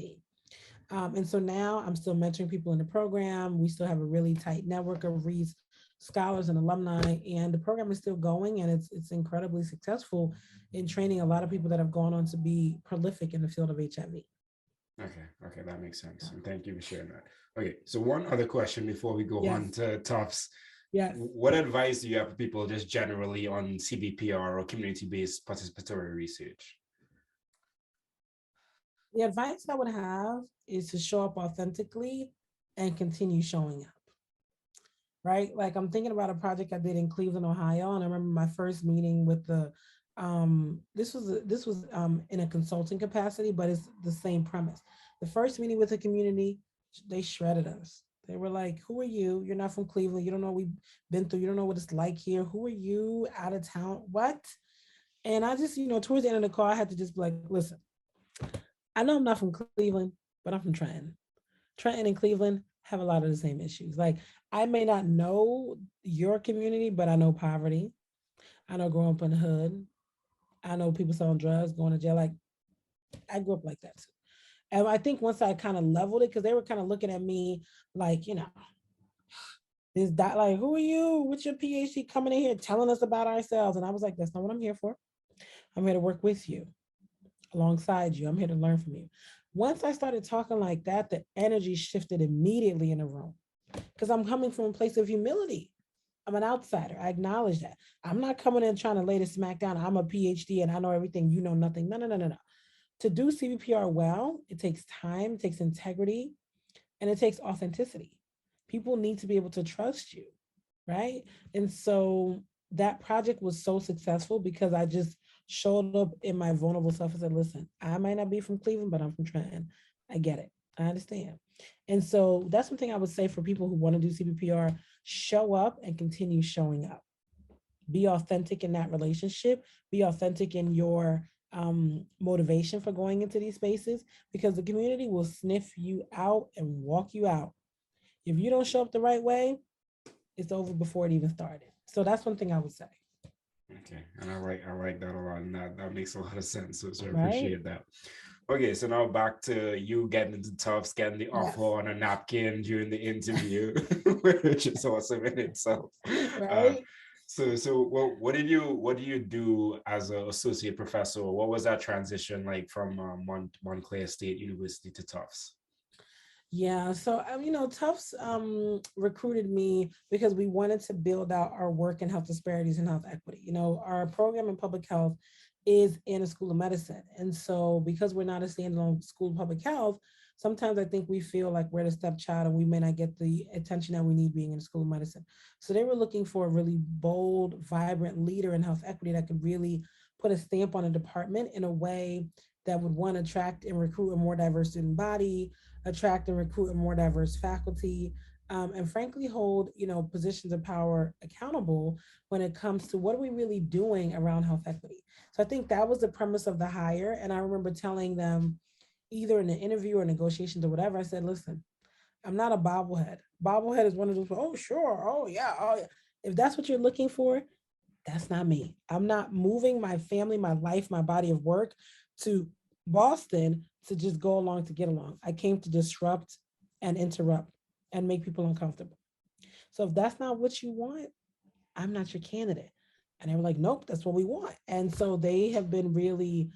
And so now I'm still mentoring people in the program. We still have a really tight network of REITs scholars and alumni, and the program is still going, and it's incredibly successful in training a lot of people that have gone on to be prolific in the field of HIV. Okay, that makes sense. And thank you for sharing that. Okay, so one other question before we go Yes, on to Tufts. yes. What advice do you have for people just generally on CBPR or community-based participatory research? The advice I would have is to show up authentically and continue showing up. Right? Like I'm thinking about a project I did in Cleveland, Ohio, and I remember my first meeting with the this was in a consulting capacity, but it's the same premise. The first meeting with the community, they shredded us. They were like, "Who are you? You're not from Cleveland. You don't know what we've been through. You don't know what it's like here. Who are you? Out of town? What?" And I just, towards the end of the call, I had to just be like, "Listen, I know I'm not from Cleveland, but I'm from Trenton. Trenton and Cleveland have a lot of the same issues. Like I may not know your community, but I know poverty. I know growing up in the hood. I know people selling drugs, going to jail. Like I grew up like that too. And I think once I kind of leveled it, because they were kind of looking at me like, this like, who are you with your PhD coming in here telling us about ourselves? And I was like, that's not what I'm here for. I'm here to work with you, alongside you. I'm here to learn from you. Once I started talking like that, the energy shifted immediately in the room because I'm coming from a place of humility. I'm an outsider. I acknowledge that. I'm not coming in trying to lay the smack down. I'm a PhD and I know everything. You know nothing. No, no, no, no, no. To do CBPR well, it takes time, it takes integrity, and it takes authenticity. People need to be able to trust you, right? And so that project was so successful because I just showed up in my vulnerable self and said, listen, I might not be from Cleveland, but I'm from Trenton. I get it. I understand. And so that's one thing I would say for people who want to do CBPR: show up and continue showing up. Be authentic in that relationship, be authentic in your motivation for going into these spaces because the community will sniff you out and walk you out. If you don't show up the right way, it's over before it even started. So that's one thing I would say. Okay, and I like that a lot, and that makes a lot of sense. So I Right? appreciate that. Okay, so now back to you getting into Tufts, getting the offer Yes. on a napkin during the interview, which is awesome in itself. Uh, Right? so what do you do as an associate professor? What was that transition like from Montclair State University to Tufts? Yeah. So, Tufts recruited me because we wanted to build out our work in health disparities and health equity. Our program in public health is in a school of medicine. And so, because we're not a standalone school of public health, Sometimes I think we feel like we're the stepchild and we may not get the attention that we need being in the School of Medicine. So they were looking for a really bold, vibrant leader in health equity that could really put a stamp on a department in a way that would, one, attract and recruit a more diverse student body, attract and recruit a more diverse faculty, and frankly hold, positions of power accountable when it comes to what are we really doing around health equity. So I think that was the premise of the hire. And I remember telling them, either in an interview or negotiations or whatever, I said, listen, I'm not a bobblehead. Bobblehead is one of those, oh, sure, oh, yeah, oh, yeah. If that's what you're looking for, that's not me. I'm not moving my family, my life, my body of work to Boston to just go along to get along. I came to disrupt and interrupt and make people uncomfortable. So if that's not what you want, I'm not your candidate. And they were like, nope, that's what we want. And so they have been really,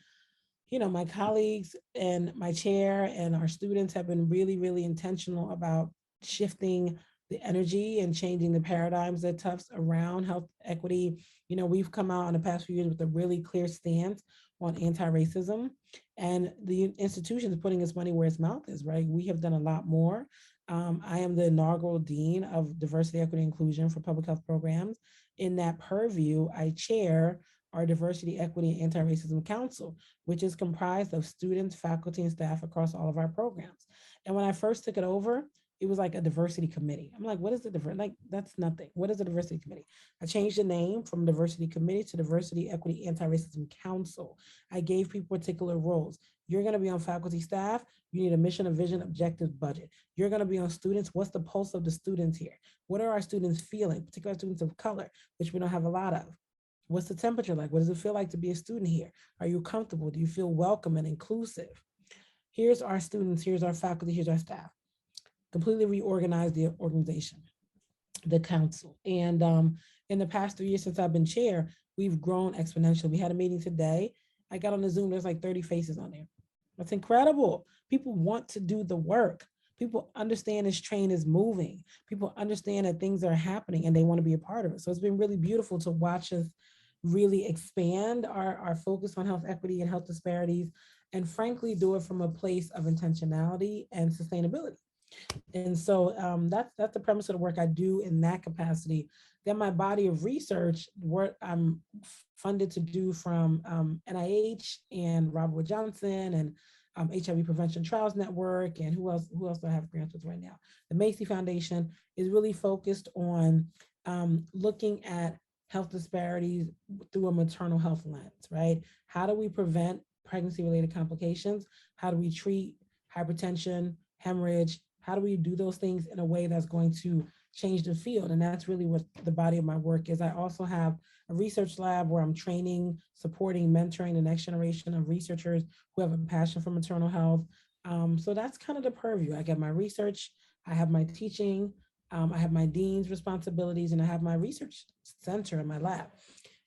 my colleagues and my chair and our students have been really, really intentional about shifting the energy and changing the paradigms at Tufts around health equity. We've come out in the past few years with a really clear stance on anti-racism, and the institution is putting its money where its mouth is, right? We have done a lot more. I am the inaugural dean of diversity, equity, inclusion for public health programs. In that purview, I chair our Diversity, Equity, and Anti-Racism Council, which is comprised of students, faculty, and staff across all of our programs. And when I first took it over, it was like a diversity committee. I'm like, what is the diversity? Like, that's nothing. What is a diversity committee? I changed the name from diversity committee to diversity, equity, anti-racism council. I gave people particular roles. You're going to be on faculty staff. You need a mission, a vision, objectives, budget. You're going to be on students. What's the pulse of the students here? What are our students feeling, particularly students of color, which we don't have a lot of? What's the temperature like? What does it feel like to be a student here? Are you comfortable? Do you feel welcome and inclusive? Here's our students, here's our faculty, here's our staff. Completely reorganize the organization, the council. And in the past 3 years since I've been chair, we've grown exponentially. We had a meeting today. I got on the Zoom, there's like 30 faces on there. That's incredible. People want to do the work. People understand this train is moving. People understand that things are happening and they want to be a part of it. So it's been really beautiful to watch us really expand our focus on health equity and health disparities, and frankly, do it from a place of intentionality and sustainability. And so that's the premise of the work I do in that capacity. Then my body of research, what I'm funded to do from NIH and Robert Wood Johnson and HIV Prevention Trials Network, and who else do I have grants with right now? The Macy Foundation is really focused on looking at health disparities through a maternal health lens, right? How do we prevent pregnancy-related complications? How do we treat hypertension, hemorrhage? How do we do those things in a way that's going to change the field? And that's really what the body of my work is. I also have a research lab where I'm training, supporting, mentoring the next generation of researchers who have a passion for maternal health. So that's kind of the purview. I get my research, I have my teaching, I have my dean's responsibilities, and I have my research center in my lab.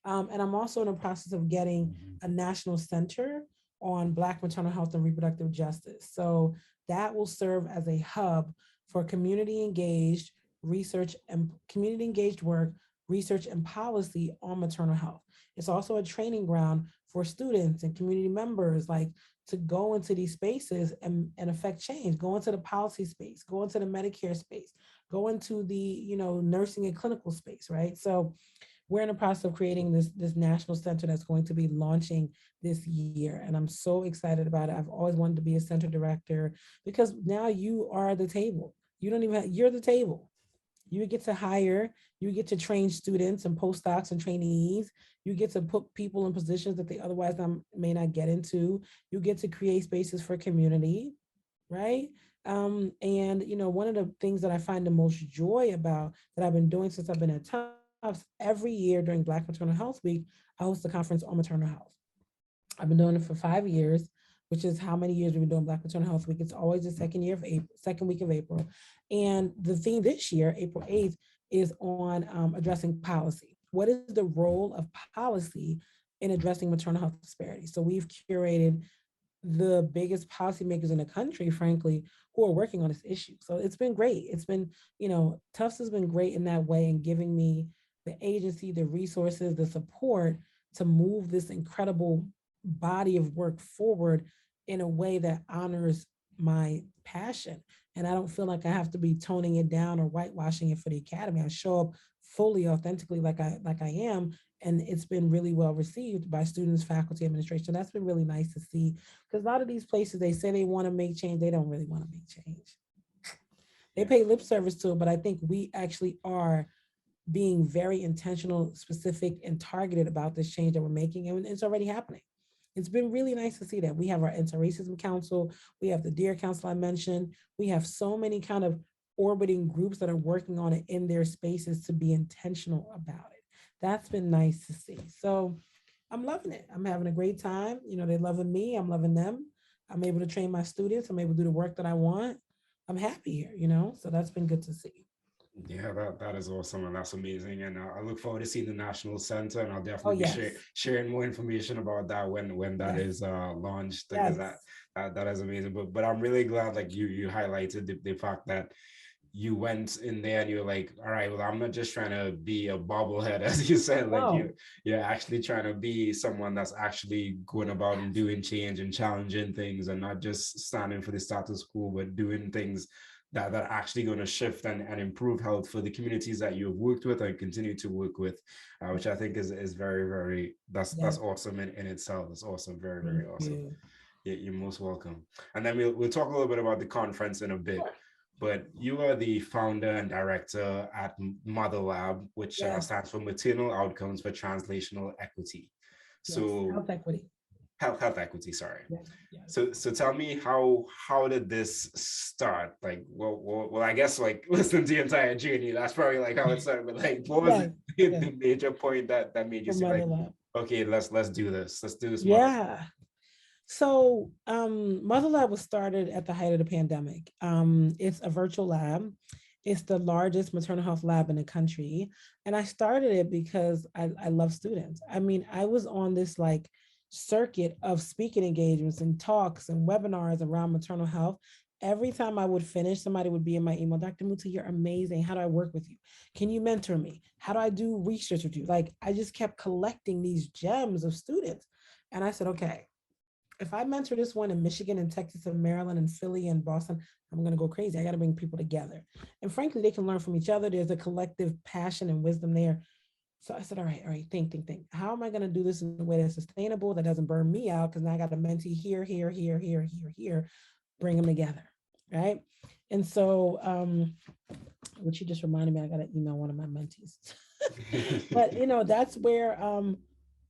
And I'm also in the process of getting a national center on Black maternal health and reproductive justice. So that will serve as a hub for community engaged research and community engaged work, research and policy on maternal health. It's also a training ground for students and community members, like to go into these spaces and affect change, go into the policy space, go into the Medicare space, go into the nursing and clinical space, right? So we're in the process of creating this national center that's going to be launching this year. And I'm so excited about it. I've always wanted to be a center director because now you are the table. You don't even you're the table. You get to hire, you get to train students and postdocs and trainees. You get to put people in positions that they otherwise may not get into. You get to create spaces for community, right? And one of the things that I find the most joy about that I've been doing since I've been at Tufts, every year during Black Maternal Health Week, I host a conference on maternal health. I've been doing it for 5 years, which is how many years we've been doing Black Maternal Health Week. It's always the second week of April. And the theme this year, April 8th, is on addressing policy. What is the role of policy in addressing maternal health disparities? So we've curated the biggest policymakers in the country, frankly, who are working on this issue. So it's been great. It's been, Tufts has been great in that way and giving me the agency, the resources, the support to move this incredible body of work forward in a way that honors my passion. And I don't feel like I have to be toning it down or whitewashing it for the academy. I show up fully authentically like I am. And it's been really well received by students, faculty, administration. That's been really nice to see. Because a lot of these places, they say they want to make change. They don't really want to make change. They Yeah. pay lip service to it, but I think we actually are being very intentional, specific, and targeted about this change that we're making, and it's already happening. It's been really nice to see that. We have our anti-racism council, we have the DEAR Council I mentioned, we have so many kind of orbiting groups that are working on it in their spaces to be intentional about it. That's been nice to see. So I'm loving it. I'm having a great time. They're loving me. I'm loving them. I'm able to train my students. I'm able to do the work that I want. I'm happy here. So that's been good to see. Yeah, that is awesome and that's amazing. And I look forward to seeing the National Center, and I'll Oh, definitely be yes. sharing more information about that when that Yes. is launched, because Yes. that is amazing. But I'm really glad, like you highlighted the fact that you went in there and you're like, all right, well, I'm not just trying to be a bobblehead, as you said, like No. you're actually trying to be someone that's actually going about and doing change and challenging things, and not just standing for the status quo, but doing things that are actually going to shift and improve health for the communities that you've worked with and continue to work with, which I think is very, very, that's Yes. awesome in itself. That's awesome. Very, Thank very awesome. you. Yeah, you're most welcome. And then we'll talk a little bit about the conference in a bit. Sure. But you are the founder and director at Mother Lab, which Yes. stands for Maternal Outcomes for Translational Equity. Yes. So Health equity. health equity, sorry. Yes. Yes. So tell me, how did this start? Like, well, I guess like listen to the entire journey. That's probably like how it started. But like, what was Yes. Yes. the major point that made you For say Mother like, Love. okay, let's do this. Let's do this, Mother. Yeah. So Mother Lab was started at the height of the pandemic. It's a virtual lab. It's the largest maternal health lab in the country. And I started it because I love students. I mean, I was on this like circuit of speaking engagements and talks and webinars around maternal health. Every time I would finish, somebody would be in my email, Dr. Muta, you're amazing. How do I work with you? Can you mentor me? How do I do research with you? Like, I just kept collecting these gems of students. And I said, okay, if I mentor this one in Michigan and Texas and Maryland and Philly and Boston, I'm going to go crazy. I got to bring people together. And frankly, they can learn from each other. There's a collective passion and wisdom there. So I said, all right, think. How am I going to do this in a way that's sustainable, that doesn't burn me out? Because now I got a mentee here, bring them together. Right. And so, which you just reminded me, I got to email one of my mentees. But, that's where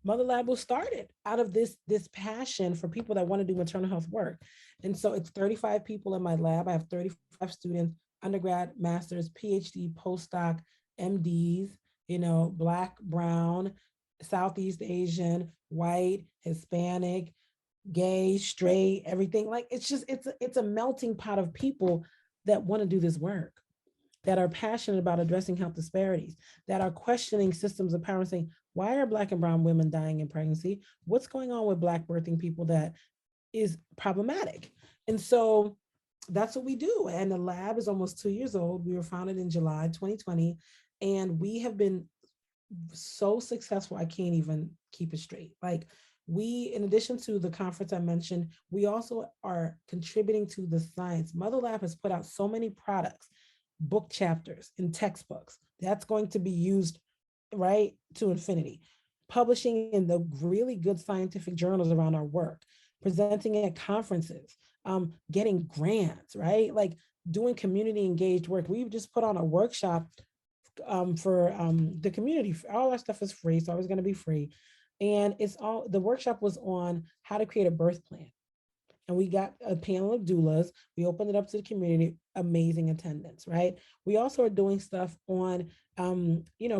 Mother Lab was started, out of this passion for people that want to do maternal health work. And so it's 35 people in my lab. I have 35 students, undergrad, master's, PhD, postdoc, MDs, Black, brown, Southeast Asian, white, Hispanic, gay, straight, everything. Like, it's a melting pot of people that want to do this work, that are passionate about addressing health disparities, that are questioning systems of power and saying, why are Black and brown women dying in pregnancy? What's going on with Black birthing people that is problematic? And so that's what we do. And the lab is almost 2 years old. We were founded in July 2020, and we have been so successful, I can't even keep it straight. Like, we, in addition to the conference I mentioned, we also are contributing to the science. Mother Lab has put out so many products, book chapters and textbooks that's going to be used right to infinity, publishing in the really good scientific journals around our work, presenting at conferences, getting grants, right? Like, doing community engaged work. We've just put on a workshop for the community. All our stuff is free, so it's going to be free. And the workshop was on how to create a birth plan. And we got a panel of doulas. We opened it up to the community, amazing attendance, right? We also are doing stuff on,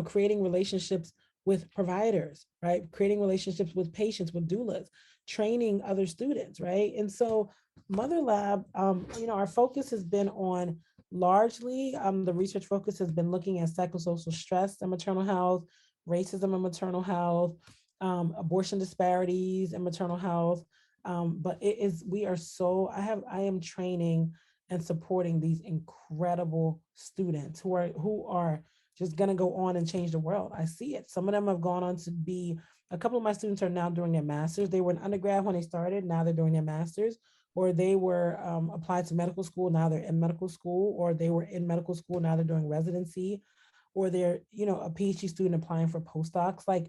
creating relationships with providers, right? Creating relationships with patients, with doulas, training other students, right? And so Mother Lab, our focus has been on largely, the research focus has been looking at psychosocial stress and maternal health, racism and maternal health, abortion disparities and maternal health. But I am training and supporting these incredible students who are just going to go on and change the world. I see it. Some of them have gone on to be, a couple of my students are now doing their masters. They were an undergrad when they started. Now they're doing their masters. or they were applied to medical school, now they're in medical school, or they were in medical school, now they're doing residency, or they're, a PhD student applying for postdocs. Like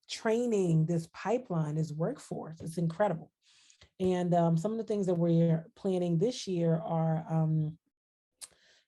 training, this pipeline is workforce. It's incredible. And some of the things that we're planning this year are,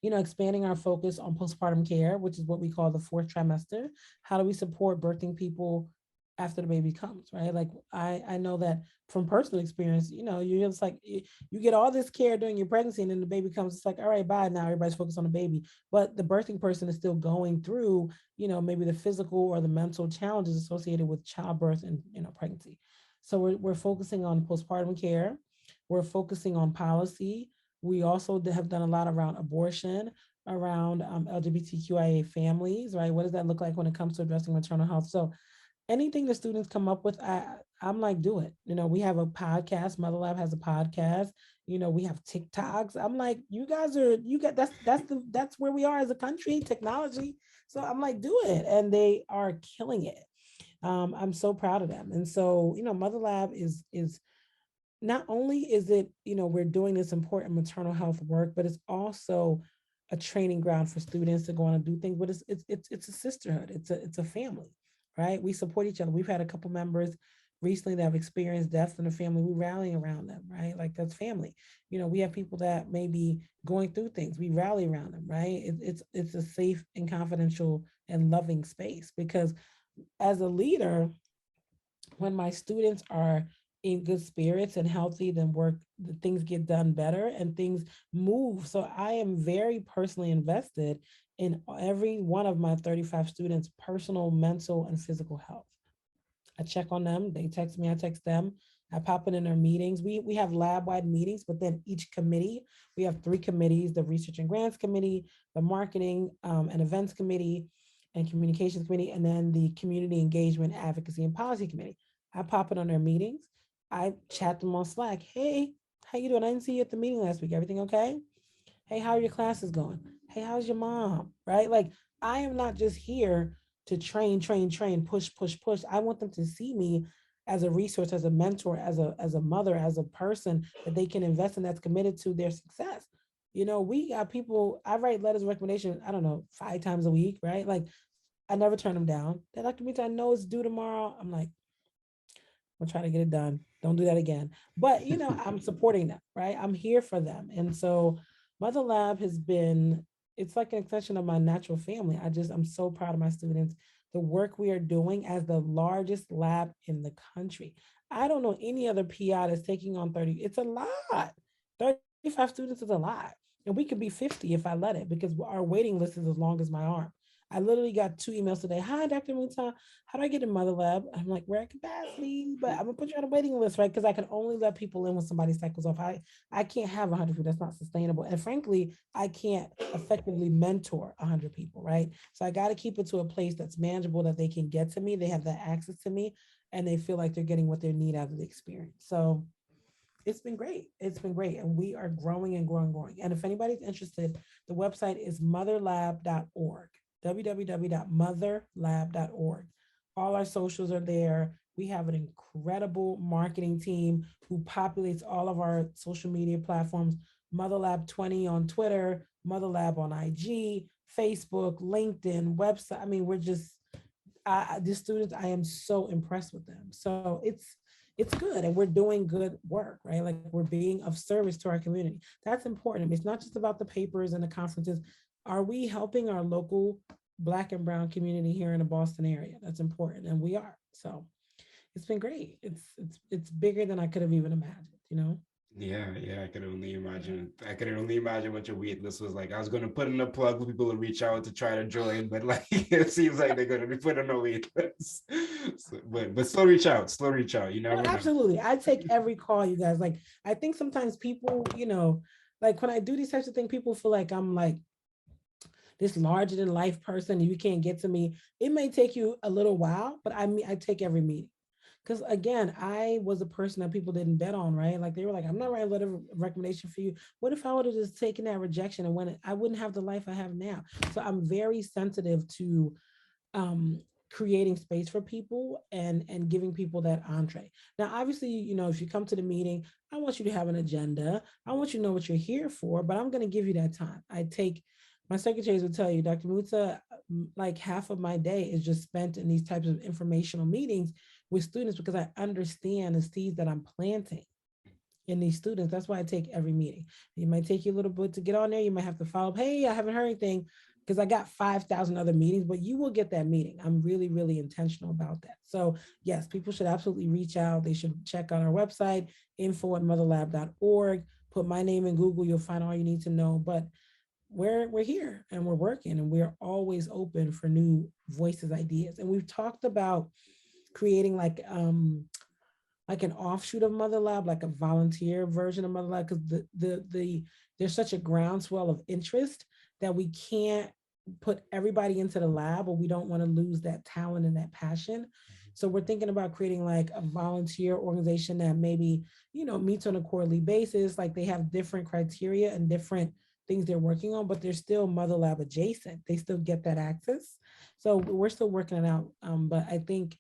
expanding our focus on postpartum care, which is what we call the fourth trimester. How do we support birthing people after the baby comes, right? Like I know that from personal experience, you're just like, you get all this care during your pregnancy and then the baby comes, it's like, all right, bye, now everybody's focused on the baby. But the birthing person is still going through, maybe the physical or the mental challenges associated with childbirth and, pregnancy. So we're focusing on postpartum care. We're focusing on policy. We also have done a lot around abortion, around LGBTQIA families, right? What does that look like when it comes to addressing maternal health? So anything the students come up with, I'm like, do it. We have a podcast. Mother Lab has a podcast. We have TikToks. I'm like, that's where we are as a country, technology. So I'm like, do it. And they are killing it. I'm so proud of them. And so, Mother Lab is not only is it, we're doing this important maternal health work, but it's also a training ground for students to go on and do things. But it's a sisterhood. It's a family, right? We support each other. We've had a couple members recently that have experienced death in the family. We rally around them, right? Like that's family. We have people that may be going through things. We rally around them, right? It's a safe and confidential and loving space, because as a leader, when my students are in good spirits and healthy, then things get done better and things move. So I am very personally invested in every one of my 35 students' personal, mental, and physical health. I check on them. They text me, I text them. I pop in their meetings. We have lab-wide meetings, but then each committee, we have three committees: the Research and Grants Committee, the Marketing and Events Committee, and Communications Committee, and then the Community Engagement, Advocacy, and Policy Committee. I pop in on their meetings. I chat them on Slack. Hey, how you doing? I didn't see you at the meeting last week. Everything okay? Hey, how are your classes going? Hey, how's your mom? Right? Like, I am not just here to train, push, push, push. I want them to see me as a resource, as a mentor, as a mother, as a person that they can invest in, that's committed to their success. We got people, I write letters of recommendation, I don't know, 5 times a week, right? Like, I never turn them down. They're like, I know it's due tomorrow. I'm like, I'm trying to get it done. Don't do that again. But I'm supporting them, right? I'm here for them. And so Mother Lab has been, it's like an extension of my natural family. I'm so proud of my students, the work we are doing as the largest lab in the country. I don't know any other PI that's taking on 30. It's a lot. 35 students is a lot. And we could be 50 if I let it, because our waiting list is as long as my arm. I literally got 2 emails today. Hi, Dr. Amutah. How do I get in Mother Lab? I'm like, we're at capacity, but I'm gonna put you on a waiting list, right? Because I can only let people in when somebody cycles off. I can't have 100 people. That's not sustainable. And frankly, I can't effectively mentor 100 people, right? So I got to keep it to a place that's manageable, that they can get to me. They have that access to me, and they feel like they're getting what they need out of the experience. So it's been great. It's been great. And we are growing and growing, growing. And if anybody's interested, the website is motherlab.org, www.motherlab.org. All our socials are there. We have an incredible marketing team who populates all of our social media platforms. MotherLab 20 on Twitter, MotherLab on IG, Facebook, LinkedIn, website. I mean, we're just, the students, I am so impressed with them. So it's good, and we're doing good work, right? Like, we're being of service to our community. That's important. It's not just about the papers and the conferences. Are we helping our local Black and Brown community here in the Boston area? That's important, and we are. So it's been great. It's bigger than I could have even imagined. Yeah, I can only imagine. I can only imagine what your wait list was like. I was going to put in a plug for people to reach out to try to join, but like it seems like they're going to be put on a wait list. So, but still reach out. Still reach out. You never know. Absolutely. I take every call, you guys. Like, I think sometimes people, like when I do these types of things, people feel like I'm like this larger than life person and you can't get to me. It may take you a little while, but I take every meeting. Because again, I was a person that people didn't bet on, right? Like, they were like, I'm not writing a letter of recommendation for you. What if I would have just taken that rejection and I wouldn't have the life I have now? So I'm very sensitive to creating space for people and giving people that entree. Now, obviously, if you come to the meeting, I want you to have an agenda. I want you to know what you're here for, but I'm going to give you that time. My secretaries would tell you, Dr. Muta, like half of my day is just spent in these types of informational meetings with students because I understand the seeds that I'm planting in these students. That's why I take every meeting. It might take you a little bit to get on there. You might have to follow up. Hey, I haven't heard anything because I got 5,000 other meetings, but you will get that meeting. I'm really, really intentional about that. So yes, people should absolutely reach out. They should check out our website, info@motherlab.org. Put my name in Google. You'll find all you need to know. But we're here and we're working and we're always open for new voices, ideas. And we've talked about creating like an offshoot of Mother Lab, like a volunteer version of Mother Lab, because there's such a groundswell of interest that we can't put everybody into the lab, or we don't want to lose that talent and that passion. So we're thinking about creating like a volunteer organization that maybe, meets on a quarterly basis. Like they have different criteria and different things they're working on, but they're still Mother Lab adjacent. They still get that access. So we're still working it out. But I think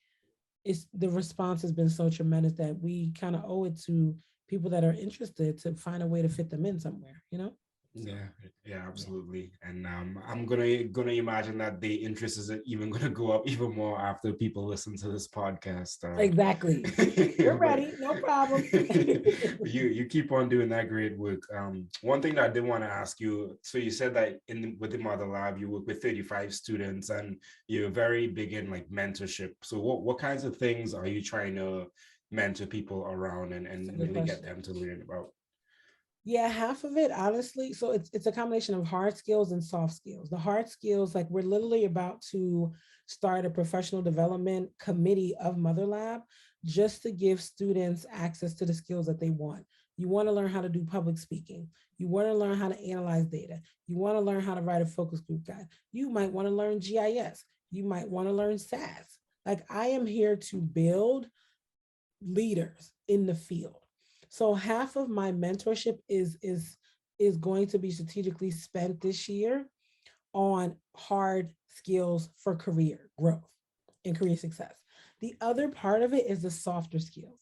the response has been so tremendous that we kind of owe it to people that are interested to find a way to fit them in somewhere, Yeah, absolutely. And I'm gonna imagine that the interest is even gonna go up even more after people listen to this podcast. Exactly. We're ready, no problem. you keep on doing that great work. One thing that I did want to ask you, so you said that with the Mother Lab, you work with 35 students and you're very big in like mentorship. So what kinds of things are you trying to mentor people around and really get them to learn about? Yeah, half of it, honestly. So it's a combination of hard skills and soft skills. The hard skills, like we're literally about to start a professional development committee of Mother Lab just to give students access to the skills that they want. You want to learn how to do public speaking. You want to learn how to analyze data. You want to learn how to write a focus group guide. You might want to learn GIS. You might want to learn SAS. Like I am here to build leaders in the field. So half of my mentorship is going to be strategically spent this year on hard skills for career growth and career success. The other part of it is the softer skills,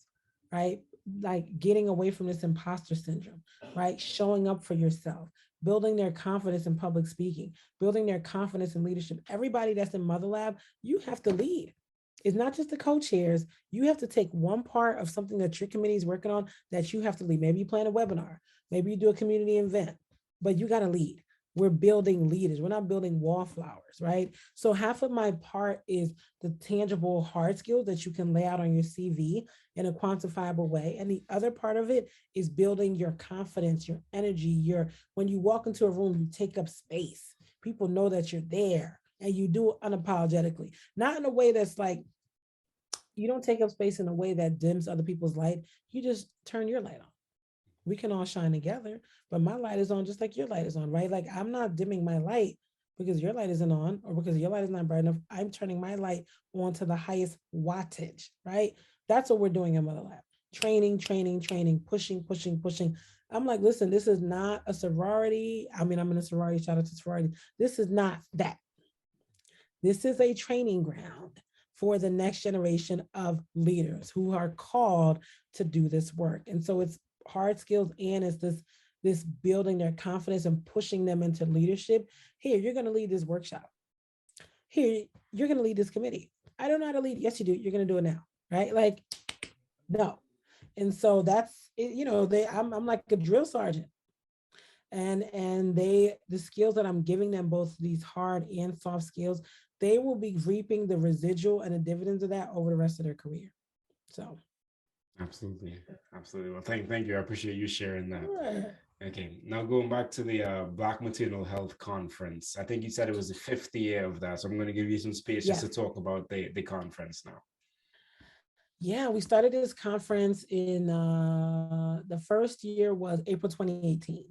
right? Like getting away from this imposter syndrome, right? Showing up for yourself, building their confidence in public speaking, building their confidence in leadership. Everybody that's in Mother Lab, you have to lead. It's not just the co-chairs. You have to take one part of something that your committee is working on that you have to lead. Maybe you plan a webinar, maybe you do a community event, but you got to lead. We're building leaders. We're not building wallflowers, right? So half of my part is the tangible hard skills that you can lay out on your CV in a quantifiable way. And the other part of it is building your confidence, your energy, when you walk into a room, you take up space. People know that you're there and you do it unapologetically, not in a way that's like, you don't take up space in a way that dims other people's light. You just turn your light on. We can all shine together, but my light is on just like your light is on, right? Like I'm not dimming my light because your light isn't on or because your light is not bright enough. I'm turning my light on to the highest wattage, right? That's what we're doing in Mother Lab. Training, pushing. I'm like, listen, this is not a sorority. I mean, I'm in a sorority, shout out to sorority. This is not that. This is a training ground for the next generation of leaders who are called to do this work. And so it's hard skills and it's this building their confidence and pushing them into leadership. Here, you're going to lead this workshop. Here, you're going to lead this committee. I don't know how to lead. Yes, you do. You're going to do it now, right? Like, no. And so that's it, I'm like a drill sergeant. And the skills that I'm giving them, both these hard and soft skills, they will be reaping the residual and the dividends of that over the rest of their career. So absolutely. Well, thank you. I appreciate you sharing that. Sure. Okay, now going back to the Black Maternal Health Conference. I think you said it was the 5th year of that, so I'm going to give you some space just to talk about the conference now. Yeah, we started this conference in the first year was April 2018.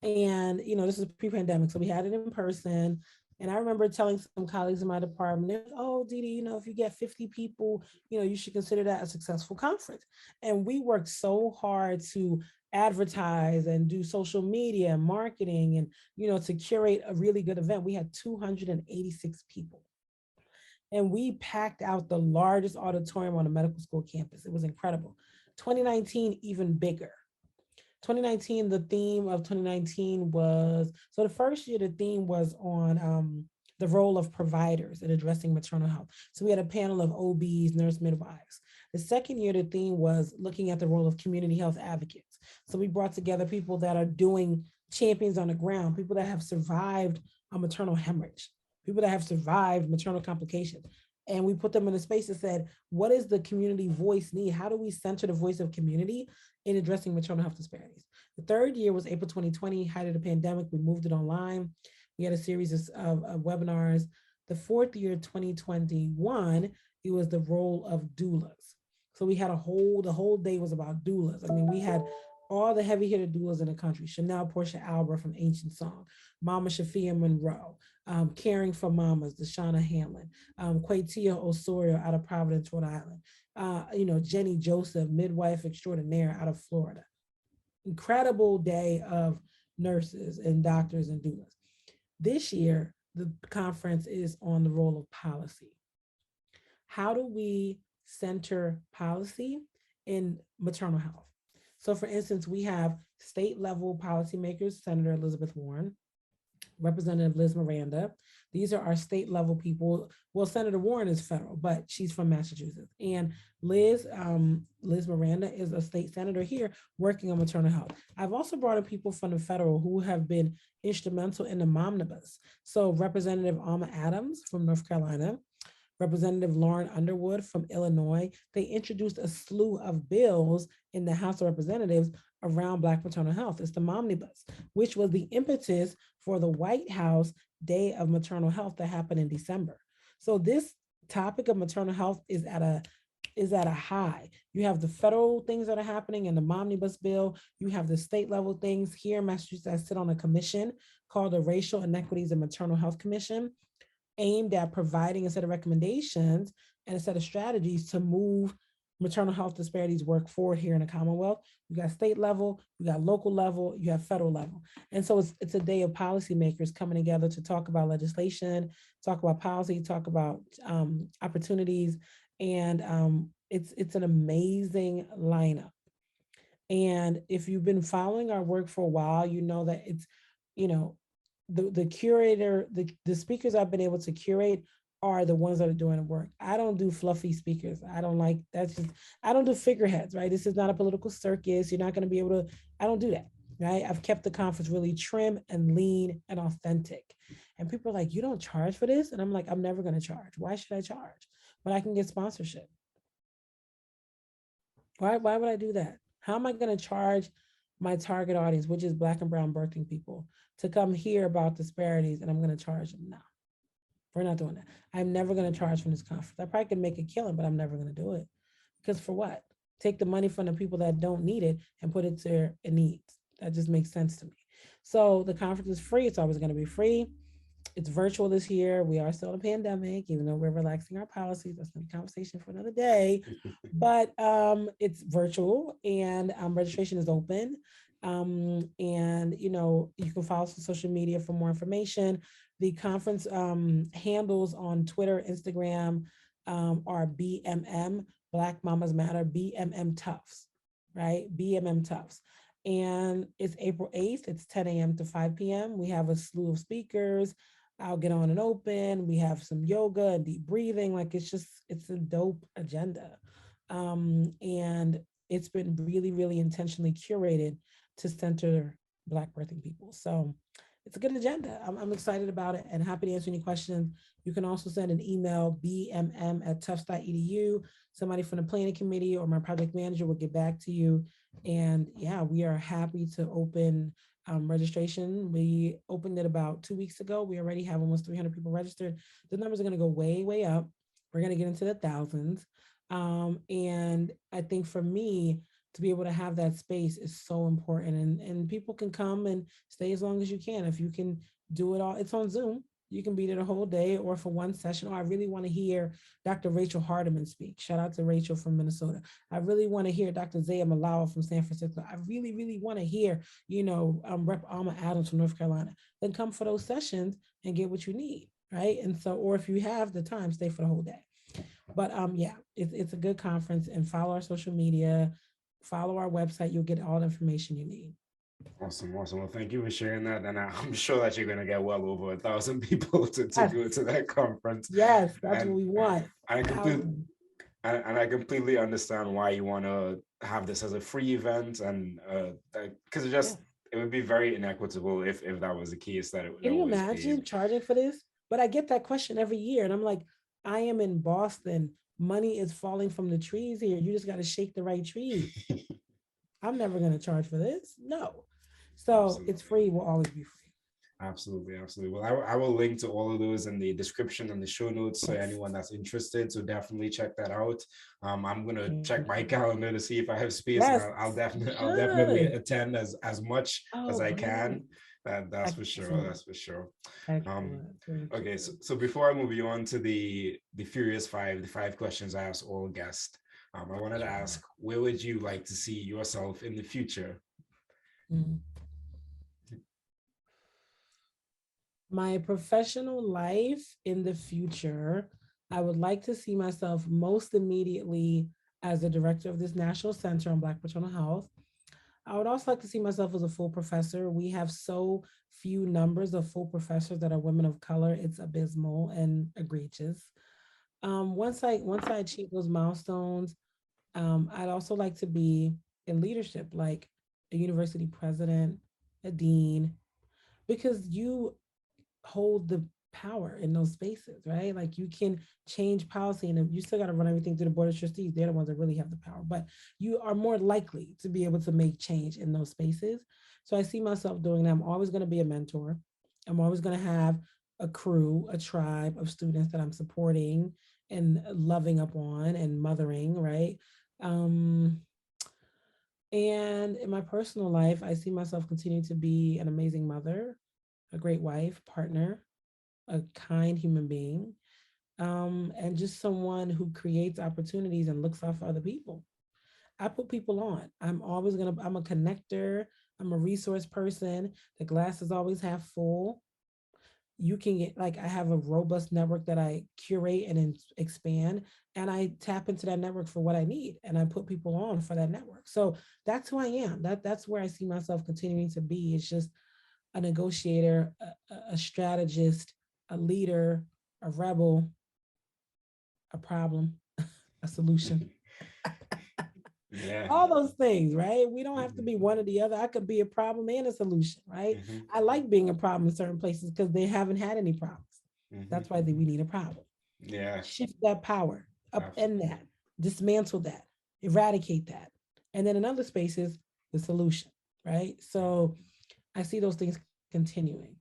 And, this is pre-pandemic. So we had it in person. And I remember telling some colleagues in my department, oh, Didi, if you get 50 people, you should consider that a successful conference. And we worked so hard to advertise and do social media and marketing and, to curate a really good event. We had 286 people. And we packed out the largest auditorium on a medical school campus. It was incredible. 2019, even bigger. 2019, the theme of 2019 was, so the first year the theme was on the role of providers in addressing maternal health. So we had a panel of OBs, nurse midwives. The second year the theme was looking at the role of community health advocates. So we brought together people that are doing champions on the ground, people that have survived a maternal hemorrhage, people that have survived maternal complications. And we put them in a space that said, what is the community voice need? How do we center the voice of community in addressing maternal health disparities? The third year was April 2020, height of the pandemic. We moved it online. We had a series of webinars. The fourth year, 2021, it was the role of doulas. So we had the whole day was about doulas. I mean, we had all the heavy hitter doulas in the country. Chanel Portia Albert from Ancient Song, Mama Shafia Monroe, Caring for Mamas, Deshauna Hamlin, Quatia Osorio out of Providence, Rhode Island, Jenny Joseph, midwife extraordinaire out of Florida. Incredible day of nurses and doctors and doulas. This year, the conference is on the role of policy. How do we center policy in maternal health? So for instance, we have state level policymakers, Senator Elizabeth Warren, Representative Liz Miranda. These are our state level people. Well, Senator Warren is federal, but she's from Massachusetts. And Liz Miranda is a state senator here working on maternal health. I've also brought in people from the federal who have been instrumental in the momnibus. So Representative Alma Adams from North Carolina, Representative Lauren Underwood from Illinois, they introduced a slew of bills in the House of Representatives around Black maternal health. It's the Momnibus, which was the impetus for the White House Day of Maternal Health that happened in December. So this topic of maternal health is at a high. You have the federal things that are happening in the Momnibus bill. You have the state level things. Here in Massachusetts, I sit on a commission called the Racial Inequities and Maternal Health Commission, aimed at providing a set of recommendations and a set of strategies to move maternal health disparities work forward here in the Commonwealth. You got state level, you got local level, you have federal level. And so it's a day of policymakers coming together to talk about legislation, talk about policy, talk about opportunities. And it's an amazing lineup. And if you've been following our work for a while, you know that it's, the curator, the speakers I've been able to curate are the ones that are doing the work. I don't do fluffy speakers. I don't do figureheads, right? This is not a political circus. You're not going to be able to, I don't do that, right? I've kept the conference really trim and lean and authentic. And people are like, you don't charge for this? And I'm like, I'm never going to charge. Why should I charge? When I can get sponsorship. Why would I do that? How am I going to charge my target audience, which is Black and brown birthing people, to come hear about disparities, and I'm going to charge them? No, we're not doing that. I'm never going to charge from this conference. I probably could make a killing, but I'm never going to do it. Because for what? Take the money from the people that don't need it and put it to their needs. That just makes sense to me. So the conference is free. It's always going to be free. It's virtual this year. We are still in a pandemic, even though we're relaxing our policies. That's another conversation for another day. But it's virtual, and registration is open. And you can follow us on social media for more information. The conference handles on Twitter, Instagram are BMM, Black Mamas Matter, BMM Tufts, right? BMM Tufts. And it's April 8th. It's 10 a.m. to 5 p.m. We have a slew of speakers. I'll get on and open. We have some yoga and deep breathing. Like it's a dope agenda. And it's been really, really intentionally curated to center Black birthing people. So it's a good agenda. I'm excited about it and happy to answer any questions. You can also send an email, bmm@tufts.edu. Somebody from the planning committee or my project manager will get back to you. And yeah, we are happy to open registration. We opened it about 2 weeks ago. We already have almost 300 people registered. The numbers are going to go way, way up. We're going to get into the thousands. And I think for me, to be able to have that space is so important. And people can come and stay as long as you can. If you can do it all, it's on Zoom. You can be there the whole day or for one session. Or I really want to hear Dr. Rachel Hardiman speak. Shout out to Rachel from Minnesota. I really want to hear Dr. Zaya Malawa from San Francisco. I really, really want to hear, Rep. Alma Adams from North Carolina. Then come for those sessions and get what you need, right? And so, or if you have the time, stay for the whole day. But yeah, it's a good conference, and follow our social media, follow our website. You'll get all the information you need. Awesome, awesome. Well, thank you for sharing that. And I'm sure that you're going to get well over 1,000 people to Yes, go to that conference. yes, that's what And we want. I completely, Thousands. and I completely understand why you want to have this as a free event, and because Yeah. it would be very inequitable if that was the case, that Can that you was paid. imagine charging for this? But I get that question every year, and I'm like, I am in Boston. Money is falling from the trees here. You just got to shake the right trees. I'm never going to charge for this. No. So it's Absolutely. free. Will always be free. Absolutely, absolutely. Well, I will link to all of those in the description and the show notes, so Yes. anyone that's interested, so definitely check that out. I'm gonna check Thank my you. calendar to see if I have space, and Yes, you I'll definitely should. attend as much as Oh, I great. can. That's for sure. Excellent. That's for sure. Um, Excellent. Thank okay, you. so before I move you on to the Furious Five, the 5 questions I ask all guests, I wanted to Sure. ask, where would you like to see yourself in the future? Mm. My professional life in the future, I would like to see myself most immediately as the director of this National Center on Black Maternal Health. I would also like to see myself as a full professor. We have so few numbers of full professors that are women of color. It's abysmal and egregious. Once I achieve those milestones, I'd also like to be in leadership, like a university president, a dean, because you hold the power in those spaces, right? Like you can change policy, and you still got to run everything through the board of trustees. They're the ones that really have the power, but you are more likely to be able to make change in those spaces. So I see myself doing that. I'm always going to be a mentor. I'm always going to have a crew, a tribe of students that I'm supporting and loving up on and mothering, right? Um, and in my personal life, I see myself continuing to be an amazing mother, a great wife, partner, a kind human being, and just someone who creates opportunities and looks out for other people. I put people on. I'm a connector, I'm a resource person. The glass is always half full. You can get, like, I have a robust network that I curate and expand, and I tap into that network for what I need, and I put people on for that network. So that's who I am. That's where I see myself continuing to be. It's just a negotiator, a strategist, a leader, a rebel, a problem, a solution. Yeah. All those things, right? We don't have to be one or the other. I could be a problem and a solution, right? Mhm, I like being a problem in certain places because they haven't had any problems. mhm. That's why we need a problem. Yeah, Shift that power, upend absolutely. that, dismantle that, eradicate that. And then in other spaces, the solution, right? So I see those things continuing.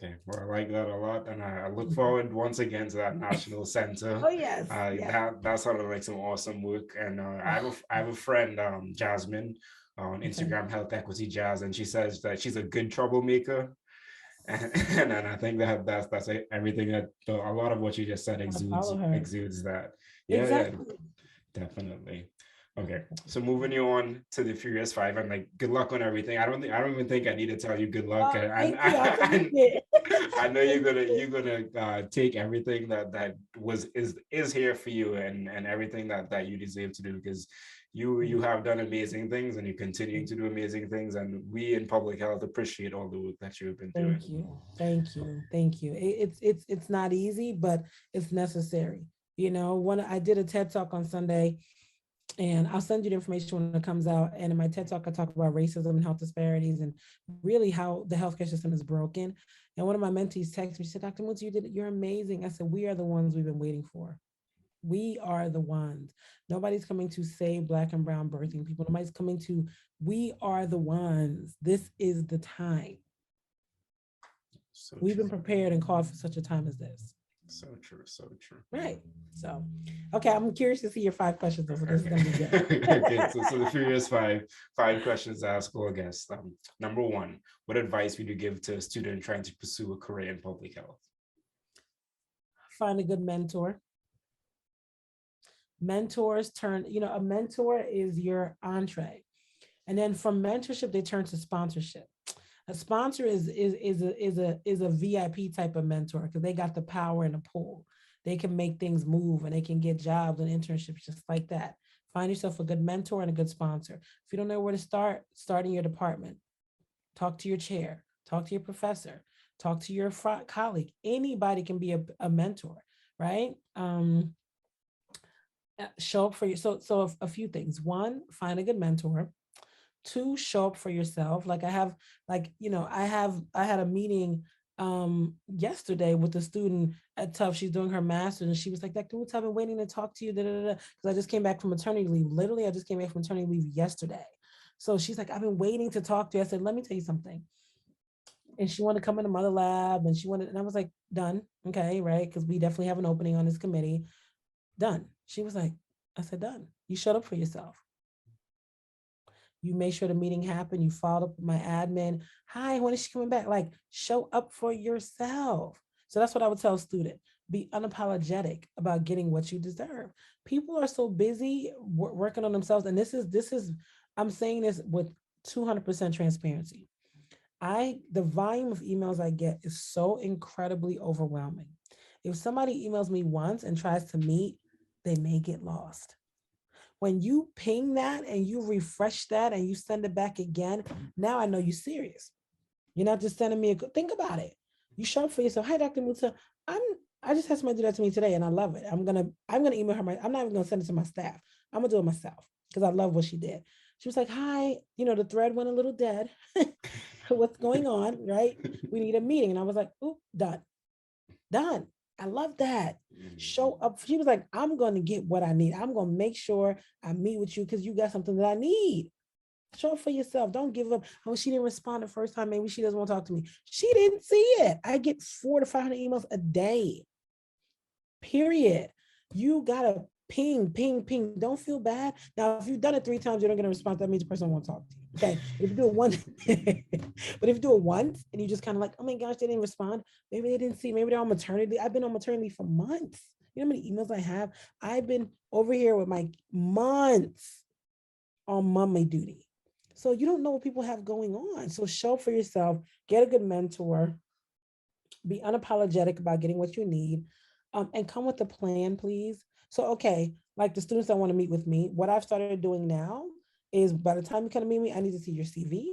Okay, well, I like that a lot, and I look forward once again to that national center. Oh, yes. Yeah. That sounded like some awesome work, and I have a friend, Jasmine, on Okay. Instagram, Health Equity Jazz, and she says that she's a good troublemaker, and I think that's like everything that a lot of what you just said I follow her. exudes that. Yeah, yeah, Exactly. definitely. Okay, so moving you on to the Furious Five, and like good luck on everything. I don't even think I need to tell you good luck, Oh, thank you. I appreciate it. I know Thank you. you're gonna take everything that is here for you, and everything that you deserve to do, because you have done amazing things, and you're continuing to do amazing things, and we in public health appreciate all the work that you've been doing. Thank you. Thank you. Thank you. It's not easy, but it's necessary. When I did a TED talk on Sunday, and I'll send you the information when it comes out. And in my TED talk, I talk about racism and health disparities and really how the healthcare system is broken. And one of my mentees texted me, she said, Dr. Amutah, you did it. You're amazing. I said, we are the ones we've been waiting for. We are the ones. Nobody's coming to save Black and brown birthing people. Nobody's coming to, we are the ones. This is the time. So We've been true. prepared and called for such a time as this. So true. So true. Right. So, okay, I'm curious to see your 5 questions. So this is going to be good. Okay, so the Furious five questions to ask all guests. Number one, what advice would you give to a student trying to pursue a career in public health? Find a good mentor. Mentors turn, a mentor is your entree. And then from mentorship, they turn to sponsorship. A sponsor is a VIP type of mentor because they got the power and the pull. They can make things move and they can get jobs and internships just like that. Find yourself a good mentor and a good sponsor. If you don't know where to start in your department. Talk to your chair, talk to your professor, talk to your colleague. Anybody can be a mentor, right? Show up for you. So a few things. One, find a good mentor. Two, show up for yourself. Like I have, I had a meeting yesterday with a student at Tufts. She's doing her master's and she was like, Dr. Woods, I've been waiting to talk to you. Because I just came back from maternity leave. Literally, I just came back from maternity leave yesterday. So she's like, I've been waiting to talk to you. I said, let me tell you something. And she wanted to come in the mother lab and I was like, done. Okay, right. Because we definitely have an opening on this committee. Done. She was like, I said, done. You showed up for yourself. You made sure the meeting happened. You followed up with my admin. Hi, when is she coming back? Like, show up for yourself. So that's what I would tell a student. Be unapologetic about getting what you deserve. People are so busy working on themselves. And this is, I'm saying this with 200% transparency. The volume of emails I get is so incredibly overwhelming. If somebody emails me once and tries to meet, they may get lost. When you ping that and you refresh that and you send it back again, now I know you're serious. You're not just sending me think about it. You show up for yourself. Hi, Dr. Muta. I just had somebody do that to me today and I love it. I'm gonna email her I'm not even gonna send it to my staff. I'm gonna do it myself because I love what she did. She was like, hi, the thread went a little dead. What's going on, right? We need a meeting. And I was like, oop, done. I love that. Show up. She was like, I'm going to get what I need. I'm going to make sure I meet with you because you got something that I need. Show up for yourself. Don't give up. Oh, she didn't respond the first time. Maybe she doesn't want to talk to me. She didn't see it. I get 400 to 500 emails a day. Period. You got to ping, ping, ping. Don't feel bad. Now, if you've done it 3 times, you're not going to respond. That means the person won't talk to you. Okay. But if you do it once, but if you do it once and you just kind of like, oh my gosh, they didn't respond. Maybe they didn't see. Maybe they're on maternity. I've been on maternity for months. You know how many emails I have? I've been over here with my months on mommy duty. So you don't know what people have going on. So show up for yourself, get a good mentor, be unapologetic about getting what you need, and come with a plan, please. So, okay, like the students that want to meet with me, what I've started doing now is by the time you come to meet me, I need to see your CV.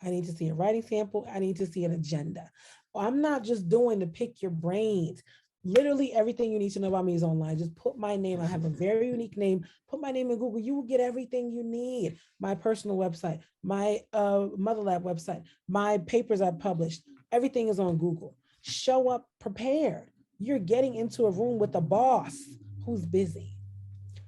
I need to see a writing sample. I need to see an agenda. I'm not just doing to pick your brains. Literally everything you need to know about me is online. Just put my name. I have a very unique name. Put my name in Google. You will get everything you need. My personal website, my Mother Lab website, my papers I published. Everything is on Google. Show up prepared. You're getting into a room with a boss who's busy.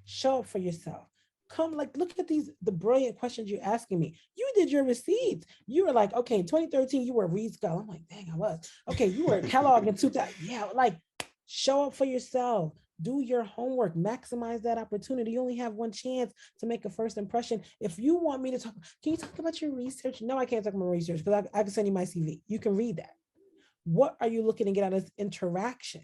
Show up for yourself. Come, like, look at the brilliant questions you're asking me. You did your receipts. You were like, okay, in 2013, you were a REIDS scholar. I'm like, dang, I was. Okay, you were at Kellogg in 2000. Yeah, like, show up for yourself. Do your homework. Maximize that opportunity. You only have one chance to make a first impression. If you want me to talk, can you talk about your research? No, I can't talk about research because I can send you my CV. You can read that. What are you looking to get out of this interaction?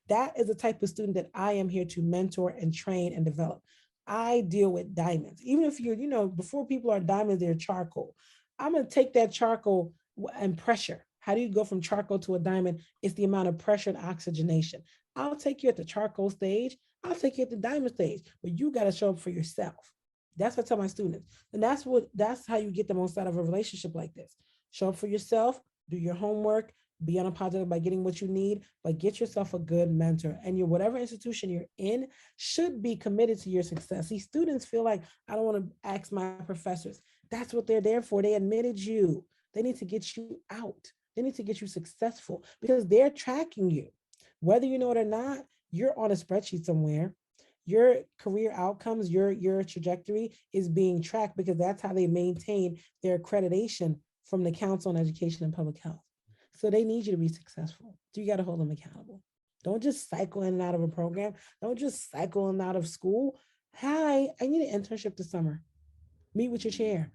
That is the type of student that I am here to mentor and train and develop. I deal with diamonds. Even if you're, before people are diamonds, they're charcoal. I'm going to take that charcoal and pressure. How do you go from charcoal to a diamond? It's the amount of pressure and oxygenation. I'll take you at the charcoal stage. I'll take you at the diamond stage, but you got to show up for yourself. That's what I tell my students. And that's how you get the most out of a relationship like this. Show up for yourself, do your homework, be unapologetic by getting what you need, but get yourself a good mentor. And whatever institution you're in should be committed to your success. These students feel like, I don't want to ask my professors. That's what they're there for. They admitted you. They need to get you out. They need to get you successful because they're tracking you. Whether you know it or not, you're on a spreadsheet somewhere. Your career outcomes, your trajectory is being tracked because that's how they maintain their accreditation from the Council on Education and Public Health. So they need you to be successful. So you got to hold them accountable. Don't just cycle in and out of a program. Don't just cycle in and out of school. Hi, I need an internship this summer. Meet with your chair.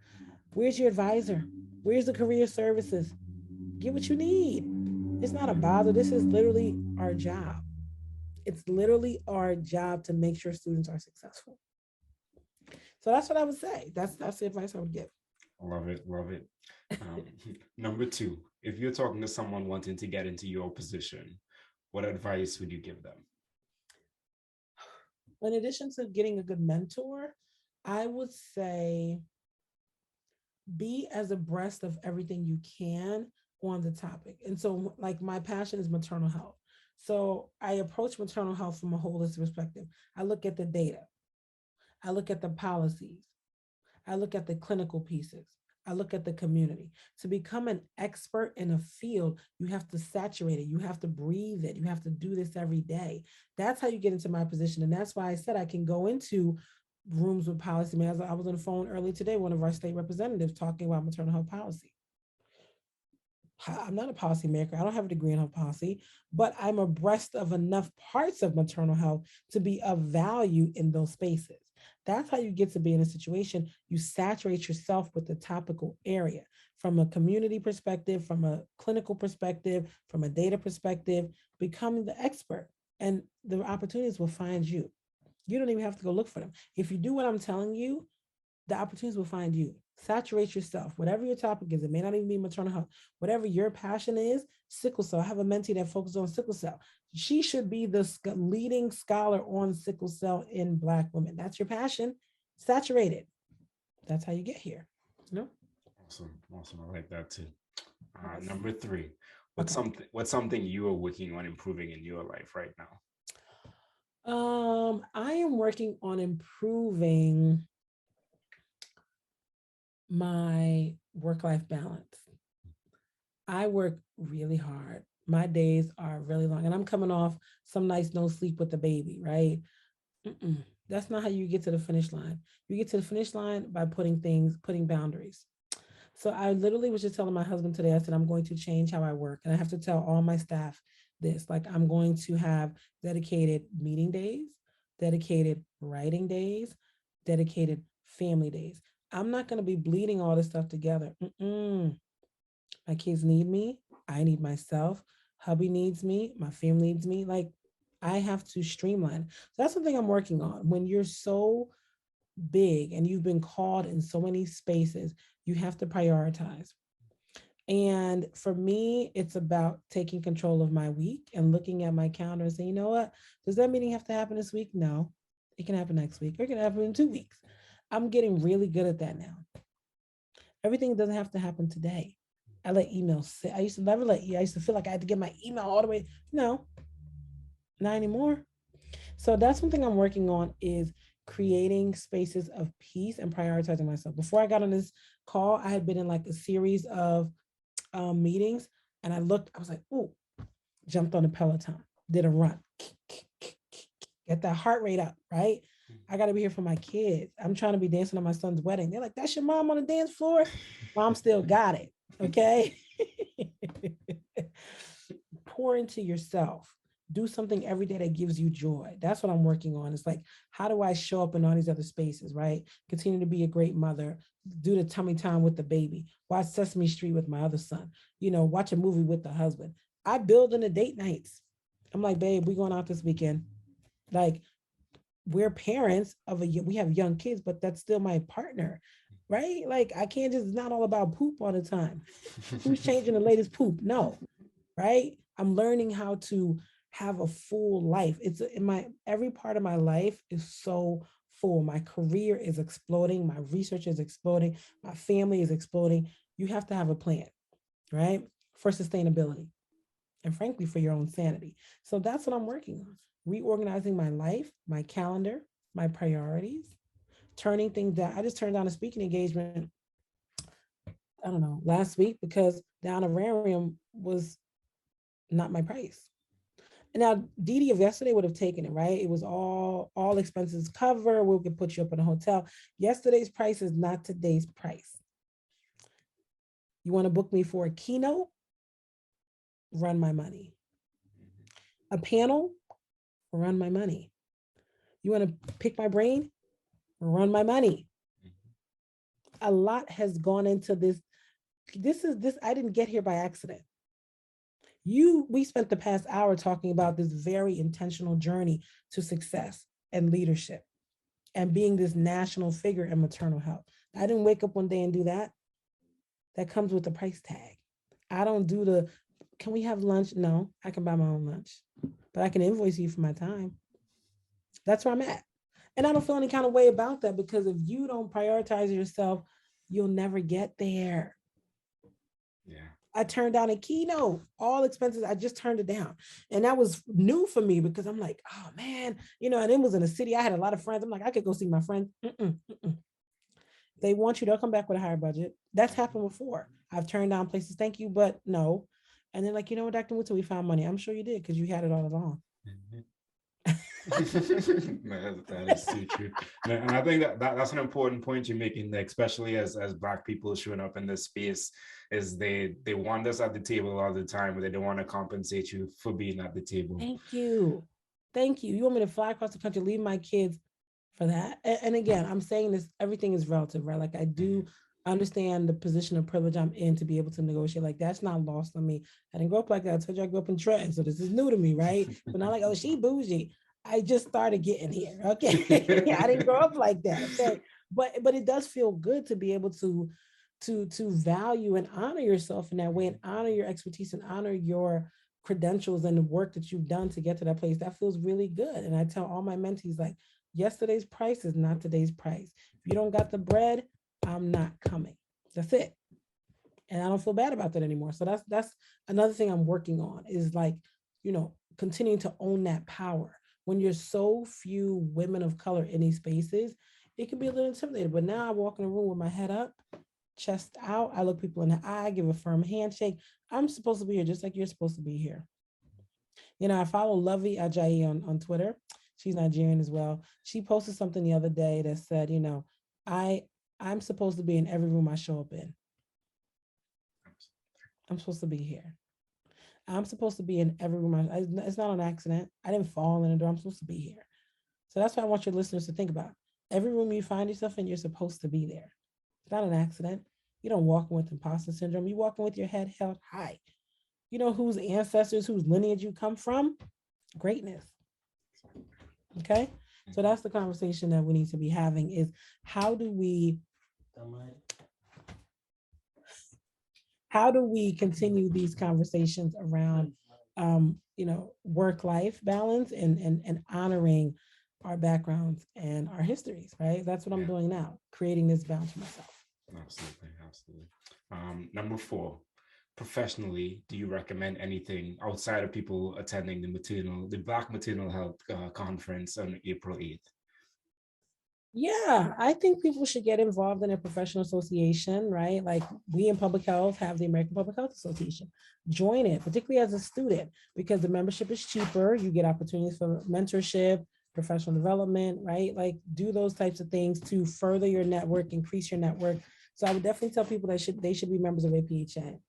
Where's your advisor? Where's the career services? Get what you need. It's not a bother. This is literally our job. It's literally our job to make sure students are successful. So that's what I would say. That's the advice I would give. Love it, love it. Um, number two, if you're talking to someone wanting to get into your position, what advice would you give them? In addition to getting a good mentor, I would say be as abreast of everything you can on the topic. And so, like, my passion is maternal health. So I approach maternal health from a holistic perspective. I look at the data, I look at the policies, I look at the clinical pieces. I look at the community. To become an expert in a field, you have to saturate it. You have to breathe it. You have to do this every day. That's how you get into my position. And that's why I said I can go into rooms with policymakers. I was on the phone early today, one of our state representatives talking about maternal health policy. I'm not a policymaker. I don't have a degree in health policy, but I'm abreast of enough parts of maternal health to be of value in those spaces. That's how you get to be in a situation. You saturate yourself with the topical area from a community perspective, from a clinical perspective, from a data perspective, becoming the expert. And the opportunities will find you. You don't even have to go look for them. If you do what I'm telling you, the opportunities will find you. Saturate yourself, whatever your topic is. It may not even be maternal health, whatever your passion is. Sickle cell. I have a mentee that focuses on sickle cell. She should be the leading scholar on sickle cell in Black women. That's your passion. Saturate it. That's how you get here. You know? Awesome, awesome. I like that too. Yes. Number three, Okay. what's something you are working on improving in your life right now? I am working on improving my work-life balance. I work really hard. My days are really long, and I'm coming off some nights no sleep with the baby, right? Mm-mm. That's not how you get to the finish line. You get to the finish line by putting boundaries. So I literally was just telling my husband today, I said, I'm going to change how I work. And I have to tell all my staff this, like, I'm going to have dedicated meeting days, dedicated writing days, dedicated family days. I'm not going to be bleeding all this stuff together. Mm-mm. My kids need me. I need myself. Hubby needs me. My family needs me. Like, I have to streamline. So that's something I'm working on. When you're so big and you've been called in so many spaces, you have to prioritize. And for me, it's about taking control of my week and looking at my calendar and saying, you know what? Does that meeting have to happen this week? No. It can happen next week or it can happen in 2 weeks. I'm getting really good at that now. Everything doesn't have to happen today. I let emails sit. I used to never let you. I used to feel like I had to get my email all the way. No, not anymore. So that's something I'm working on is creating spaces of peace and prioritizing myself. Before I got on this call, I had been in like a series of meetings, and I looked. I was like, "Ooh!" Jumped on the Peloton, did a run, get that heart rate up. Right? I got to be here for my kids. I'm trying to be dancing on my son's wedding. They're like, "That's your mom on the dance floor." Mom still got it. Okay. Pour into yourself. Do something every day that gives you joy. That's what I'm working on. It's like, how do I show up in all these other spaces, right? Continue to be a great mother, do the tummy time with the baby, watch Sesame Street with my other son, watch a movie with the husband. I build in the date nights. I'm like, babe, we going out this weekend. Like, we're parents we have young kids, but that's still my partner, right? Like, I can't just, it's not all about poop all the time. Who's changing the latest poop? No, right? I'm learning how to have a full life. It's in my every part of my life is so full. My career is exploding, my research is exploding, my family is exploding. You have to have a plan, right? For sustainability and frankly for your own sanity. So that's what I'm working on. Reorganizing my life, my calendar, my priorities, turning things down. I just turned down a speaking engagement, I don't know, last week because the honorarium was not my price. And now Didi of yesterday would have taken it, right? It was all expenses covered. We could put you up in a hotel. Yesterday's price is not today's price. You want to book me for a keynote? Run my money. A panel? Run my money. You want to pick my brain? Run my money. A lot has gone into this. This I didn't get here by accident. We spent the past hour talking about this very intentional journey to success and leadership and being this national figure in maternal health. I didn't wake up one day and do that. that comes with the price tag. I don't do can we have lunch? No, I can buy my own lunch, but I can invoice you for my time. That's where I'm at. And I don't feel any kind of way about that, because if you don't prioritize yourself, you'll never get there. Yeah. I turned down a keynote, all expenses. I just turned it down. And that was new for me, because I'm like, oh man, and it was in a city. I had a lot of friends. I'm like, I could go see my friends. They want you, they'll come back with a higher budget. That's happened before. I've turned down places, thank you, but no. And they're like, Dr. Amutah, we found money. I'm sure you did, because you had it all along. That is so true. And I think that's an important point you're making, especially as Black people showing up in this space, is they want us at the table all the time, but they don't want to compensate you for being at the table. Thank you. You want me to fly across the country, leave my kids for that? And again, I'm saying this, everything is relative, right? Like, I do understand the position of privilege I'm in to be able to negotiate. Like, that's not lost on me. I didn't grow up like that. I told you I grew up in Trenton, so this is new to me, right? But not like, oh, she bougie. I just started getting here. Okay. I didn't grow up like that. Okay. But it does feel good to be able to value and honor yourself in that way, and honor your expertise, and honor your credentials and the work that you've done to get to that place. That feels really good. And I tell all my mentees, like, yesterday's price is not today's price. If you don't got the bread, I'm not coming. That's it. And I don't feel bad about that anymore. So that's another thing I'm working on, is like, continuing to own that power. When you're so few women of color in these spaces, it can be a little intimidating. But now I walk in a room with my head up, chest out. I look people in the eye, give a firm handshake. I'm supposed to be here just like you're supposed to be here. I follow Lovey Ajayi on Twitter. She's Nigerian as well. She posted something the other day that said, I'm supposed to be in every room I show up in. I'm supposed to be here. I'm supposed to be in every room. It's not an accident. I didn't fall in the door. I'm supposed to be here. So that's what I want your listeners to think about. Every room you find yourself in, you're supposed to be there. It's not an accident. You don't walk in with imposter syndrome. You walk in with your head held high. You know whose ancestors, whose lineage you come from? Greatness. Okay? So that's the conversation that we need to be having, is how do we continue these conversations around work-life balance and honoring our backgrounds and our histories, right? That's what I'm doing now, creating this balance for myself. Absolutely. Number 4, professionally, do you recommend anything outside of people attending the Black Maternal Health Conference on April 8th? Yeah, I think people should get involved in a professional association, right? Like, we in public health have the American Public Health Association. Join it, particularly as a student, because the membership is cheaper. You get opportunities for mentorship, professional development, right? Like, do those types of things to further your network, increase your network. So I would definitely tell people that they should be members of APHA.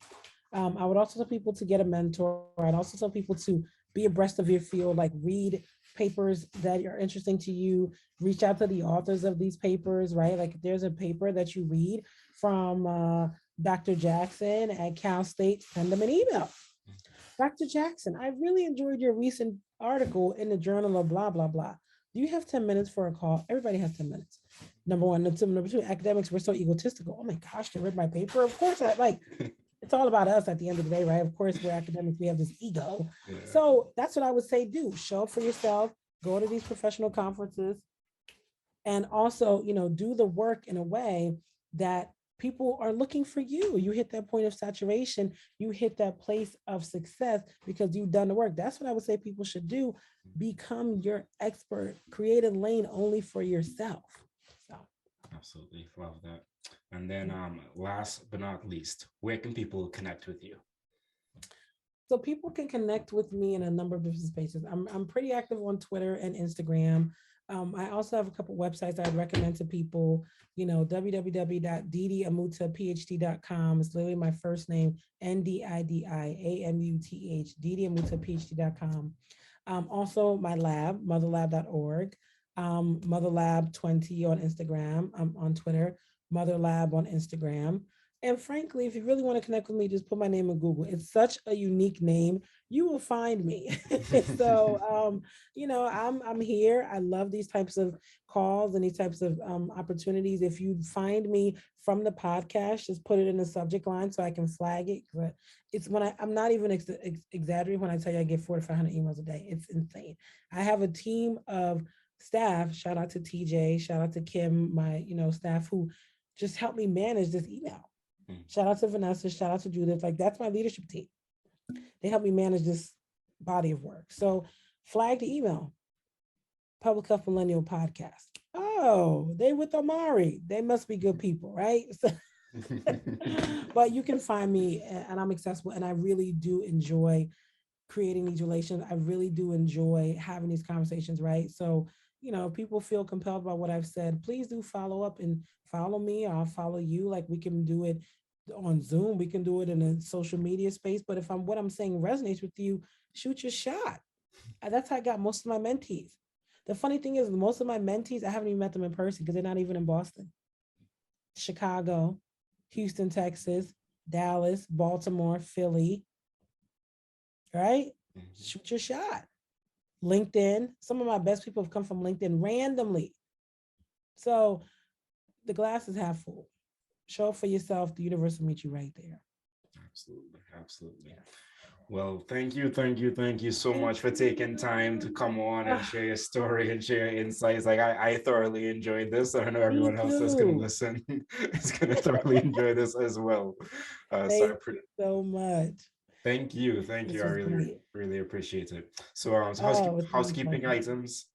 I would also tell people to get a mentor. I'd also tell people to be abreast of your field, like read papers that are interesting to you, reach out to the authors of these papers, right? Like, if there's a paper that you read from Dr. Jackson at Cal State, send them an email. Dr. Jackson, I really enjoyed your recent article in the journal of blah, blah, blah. Do you have 10 minutes for a call? Everybody has 10 minutes. Number one. Number two, academics, we're so egotistical. Oh my gosh, they read my paper. Of course, it's all about us at the end of the day, right? Of course, we're academics, we have this ego. Yeah. So that's what I would say, do. Show up for yourself, go to these professional conferences, and also, do the work in a way that people are looking for you. You hit that point of saturation, you hit that place of success because you've done the work. That's what I would say people should do. Become your expert, create a lane only for yourself. So. Absolutely, love that. And then last but not least, where can people connect with you? So people can connect with me in a number of different spaces. I'm pretty active on Twitter and Instagram. I also have a couple websites I'd recommend to people, www.ndidiamutahphd.com. It's literally my first name, Ndidiamutah, ndidiamutahphd.com. Also my lab, motherlab.org, motherlab20 on Instagram, on Twitter, motherlab on Instagram. And frankly, if you really want to connect with me, just put my name in Google. It's such a unique name. You will find me. So, I'm here. I love these types of calls and these types of opportunities. If you find me from the podcast, just put it in the subject line so I can flag it. But it's when I'm not even exaggerating when I tell you I get 400 to 500 emails a day. It's insane. I have a team of staff. Shout out to TJ. Shout out to Kim, my staff who just help me manage this email. Shout out to Vanessa. Shout out to Judith. Like, that's my leadership team. They help me manage this body of work. So flag the email. Public Health Millennial Podcast. Oh, they with Amari. They must be good people, right? But you can find me, and I'm accessible, and I really do enjoy creating these relations. I really do enjoy having these conversations, right? So, if people feel compelled by what I've said, please do follow up and follow me. I'll follow you. Like, we can do it on Zoom, we can do it in a social media space. But if what I'm saying resonates with you, shoot your shot. That's how I got most of my mentees. The funny thing is, most of my mentees, I haven't even met them in person because they're not even in Boston. Chicago, Houston, Texas, Dallas, Baltimore, Philly, right? Shoot your shot. LinkedIn. Some of my best people have come from LinkedIn randomly. So the glass is half full. Show up for yourself. The universe will meet you right there. Absolutely. Absolutely. Well, thank you so much for taking time to come on and share your story and share your insights. Like, I thoroughly enjoyed this. I know everyone else that's going to listen is going to thoroughly enjoy this as well. Thank you so much. Thank you. I really appreciate it. So, housekeeping items.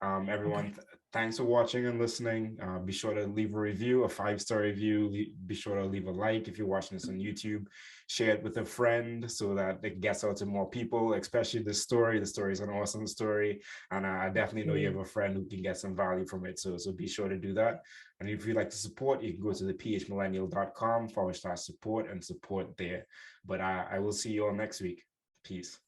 Everyone, okay. Thanks for watching and listening. Be sure to leave a review, a 5-star review. Be sure to leave a like if you're watching this on YouTube. Share it with a friend so that it gets out to more people, especially this story. The story is an awesome story. And I definitely know you have a friend who can get some value from it. So be sure to do that. And if you'd like to support, you can go to the phmillennial.com/support and support there. But I will see you all next week. Peace.